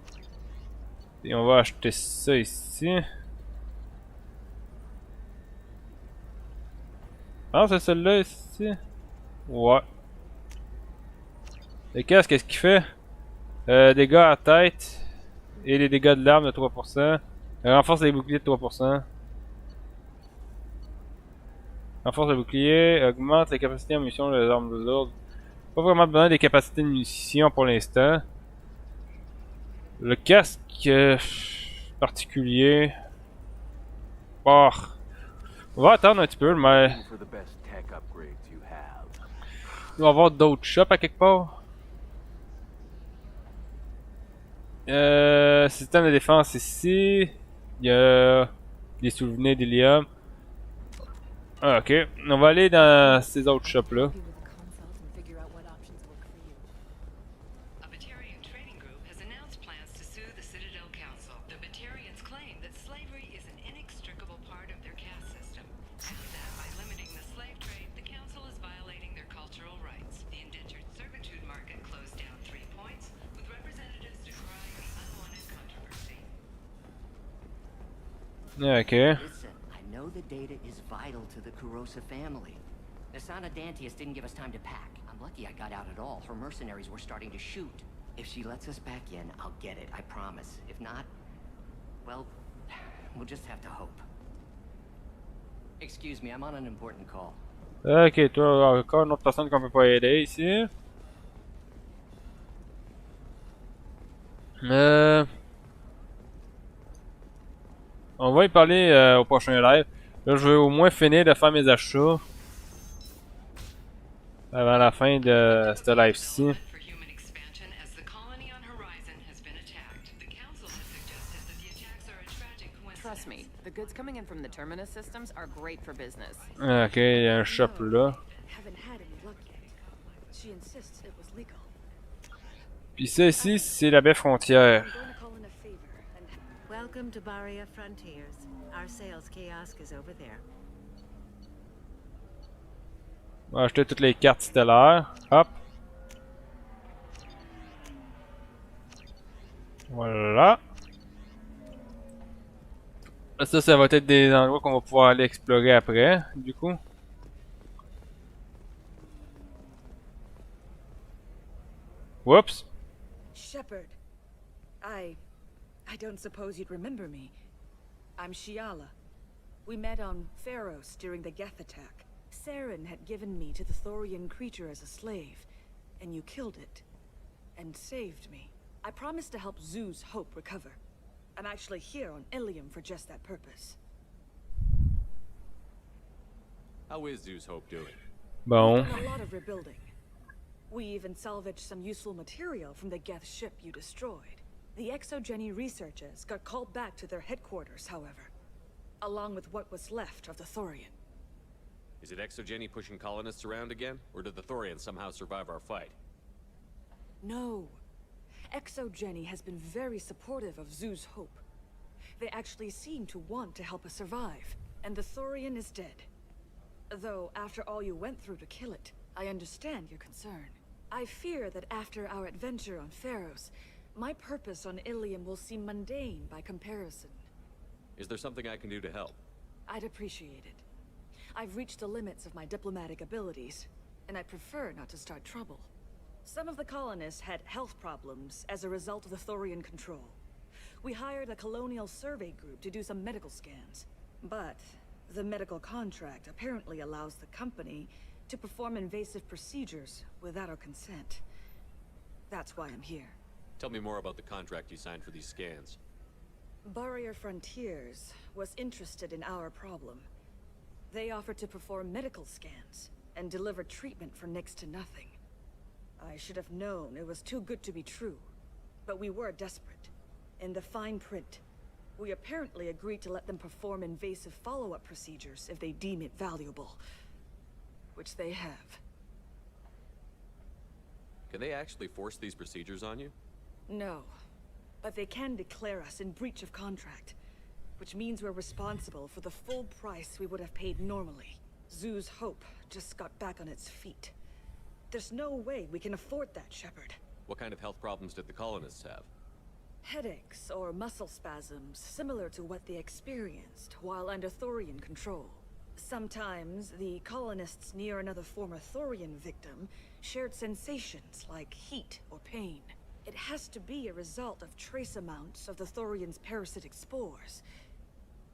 Et on va acheter ça ici. Ah, c'est celle-là ici. Ouais. Le casque, qu'est-ce qu'il fait? Dégâts à tête. Et les dégâts de l'arme de 3%. Renforce les boucliers de 3%. Renforce le bouclier. Augmente les capacités en munitions des armes lourdes. Pas vraiment besoin des capacités de munitions pour l'instant. Le casque particulier. Oh. On va attendre un petit peu, mais il va y avoir d'autres shops à quelque part. Système de défense ici. Il y a des souvenirs d'Ilium. Ah, ok. On va aller dans ces autres shops là. Okay. Listen, I know the data is vital to the Kurosa family. Desana Dantius didn't give us time to pack. I'm lucky I got out at all. Her mercenaries were starting to shoot. If she lets us back in, I'll get it, I promise. If not, well, we'll just have to hope. Excuse me, I'm on an important call. Ok, toi, encore une autre personne qu'on peut pas aider ici. On va y parler au prochain live. Là, je veux au moins finir de faire mes achats avant la fin de ce live-ci. Trust me, the goods coming in from the terminus systems are great for business. Ok, il y a un shop là. Puis ça ici, c'est la baie frontière. Welcome to Baria Frontiers. Our sales kiosk is over there. On va acheter toutes les cartes stellaires. Hop. Voilà. Ça va être des endroits qu'on va pouvoir aller explorer après, du coup. Whoops. Shepard, I don't suppose you'd remember me. I'm Shiala. We met on Pharos during the Geth attack. Saren had given me to the Thorian creature as a slave, and you killed it. And saved me. I promised to help Zeus Hope recover. I'm actually here on Ilium for just that purpose. How is Zeus Hope doing? Bon. A lot of rebuilding. We even salvaged some useful material from the Geth ship you destroyed. The Exogeny researchers got called back to their headquarters, however, along with what was left of the Thorian. Is it Exogeny pushing colonists around again? Or did the Thorians somehow survive our fight? No. Exogeny has been very supportive of Zeus Hope. They actually seem to want to help us survive, and the Thorian is dead. Though, after all you went through to kill it, I understand your concern. I fear that after our adventure on Pharos, my purpose on Ilium will seem mundane by comparison. Is there something I can do to help? I'd appreciate it. I've reached the limits of my diplomatic abilities, and I prefer not to start trouble. Some of the colonists had health problems as a result of the Thorian control. We hired a colonial survey group to do some medical scans. But the medical contract apparently allows the company to perform invasive procedures without our consent. That's why I'm here. Tell me more about the contract you signed for these scans. Barrier Frontiers was interested in our problem. They offered to perform medical scans and deliver treatment for next to nothing. I should have known it was too good to be true, but we were desperate. In the fine print, we apparently agreed to let them perform invasive follow-up procedures if they deem it valuable. Which they have. Can they actually force these procedures on you? No, but they can declare us in breach of contract, which means we're responsible for the full price we would have paid normally. Zeus Hope just got back on its feet. There's no way we can afford that, Shepard. What kind of health problems did the colonists have? Headaches or muscle spasms similar to what they experienced while under Thorian control. Sometimes the colonists near another former Thorian victim shared sensations like heat or pain. It has to be a result of trace amounts of the Thorian's parasitic spores.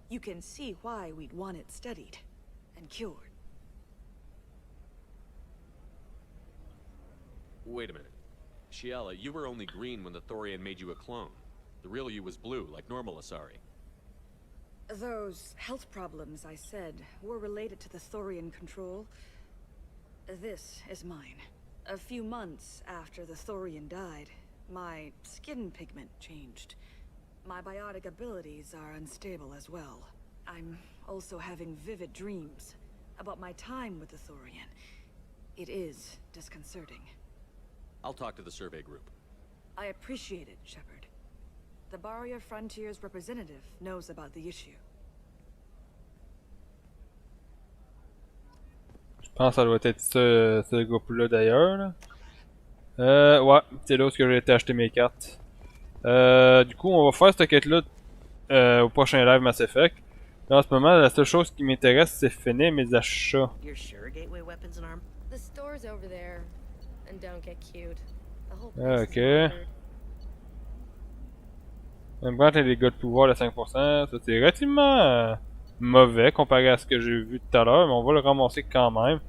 You can see why we'd want it studied and cured. Wait a minute. Shiala, you were only green when the Thorian made you a clone. The real you was blue, like normal Asari. Those health problems I said were related to the Thorian control. This is mine. A few months after the Thorian died, my skin pigment changed. My biotic abilities are unstable as well. I'm also having vivid dreams about my time with the Thorian. It is disconcerting. I'll talk to the survey group. I appreciate it, Shepard. The Barrier Frontiers representative knows about the issue. Je pense que ça doit être ce groupe-là d'ailleurs. Ouais, c'est là où j'ai été acheter mes cartes. Du coup, on va faire cette quête-là au prochain live Mass Effect. Là, en ce moment, la seule chose qui m'intéresse, c'est finir mes achats. You're sure Gateway Weapons and Arm? The store's over there. And don't get cute. The whole Ah, place ok. is monitored. Augmente les dégâts de pouvoir de 5%. Ça, c'est relativement mauvais comparé à ce que j'ai vu tout à l'heure, mais on va le ramasser quand même.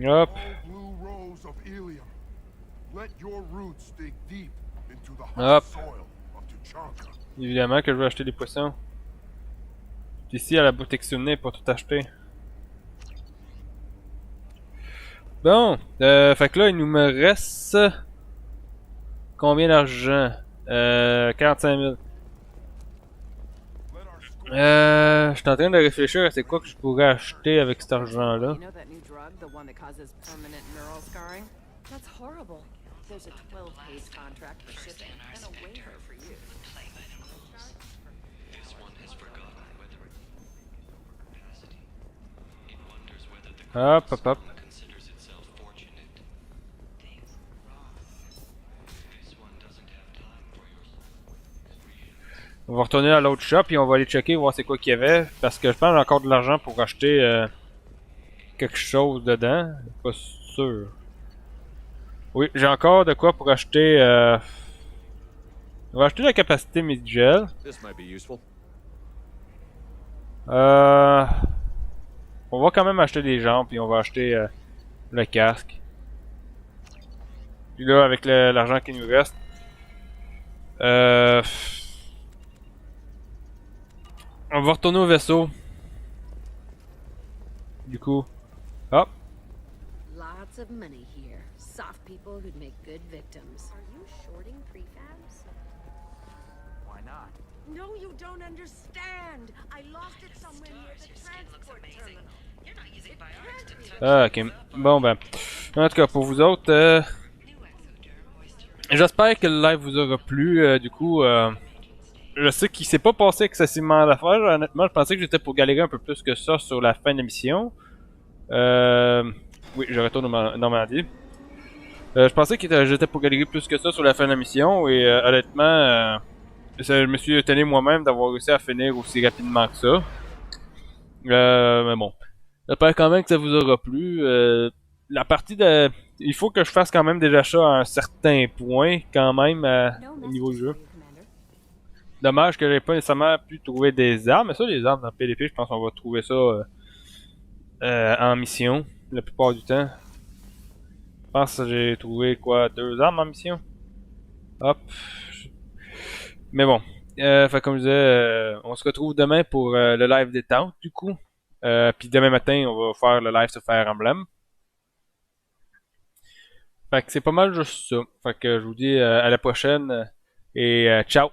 Hop. Blue rose of Ilium. Let your roots dig deep into the hot Hop. soil of Tuchanka. Évidemment que je vais acheter des poissons. Ici à la boutique Sunday pour tout acheter. Bon, fait que là il nous me reste combien d'argent? 45 000. Je suis en train de réfléchir à c'est quoi que je pourrais acheter avec cet argent-là. You know that new drug, the one that causes permanent neural scarring? That's horrible. There's a 12-page contract for shipping and a waiver for you. This one has forgotten whether it capacity. It wonders whether the Hop, hop, hop. considers itself fortunate. Things wrong. This one doesn't have time for your On va retourner à l'autre shop et on va aller checker voir c'est quoi qu'il y avait. Parce que je pense que j'ai encore de l'argent pour acheter quelque chose dedans. Pas sûr. Oui, j'ai encore de quoi pour acheter. On va acheter la capacité mid-gel. This might be useful. On va quand même acheter des jambes puis on va acheter le casque. Puis là, avec l'argent qui nous reste. On va retourner au vaisseau. Du coup. Hop. Lots of money here. Soft people who'd make good victims. Are you shorting prefabs? Why not? No, you don't understand. I lost it somewhere near the transport terminal. You're not using biotics to Ah, ok. Bon, ben. En tout cas, pour vous autres, j'espère que le live vous aura plu. Du coup, je sais qu'il s'est pas passé excessivement d'affaires. Honnêtement, je pensais que j'étais pour galérer un peu plus que ça sur la fin de l'émission. Oui, je retourne au Normandie. Je pensais que j'étais pour galérer plus que ça sur la fin de l'émission. Et honnêtement, je me suis étonné moi-même d'avoir réussi à finir aussi rapidement que ça. Mais bon. J'espère quand même que ça vous aura plu. La partie de... Il faut que je fasse quand même des achats à un certain point, quand même, au niveau du jeu. Dommage que j'ai pas nécessairement pu trouver des armes. Mais ça, les armes dans PDP, je pense qu'on va trouver ça en mission, la plupart du temps. Je pense que j'ai trouvé, quoi, 2 armes en mission? Hop. Mais bon. Fait comme je disais, on se retrouve demain pour le live détente, du coup. Puis demain matin, on va faire le live sur Fire Emblem. Fait que c'est pas mal juste ça. Fait que je vous dis à la prochaine et ciao!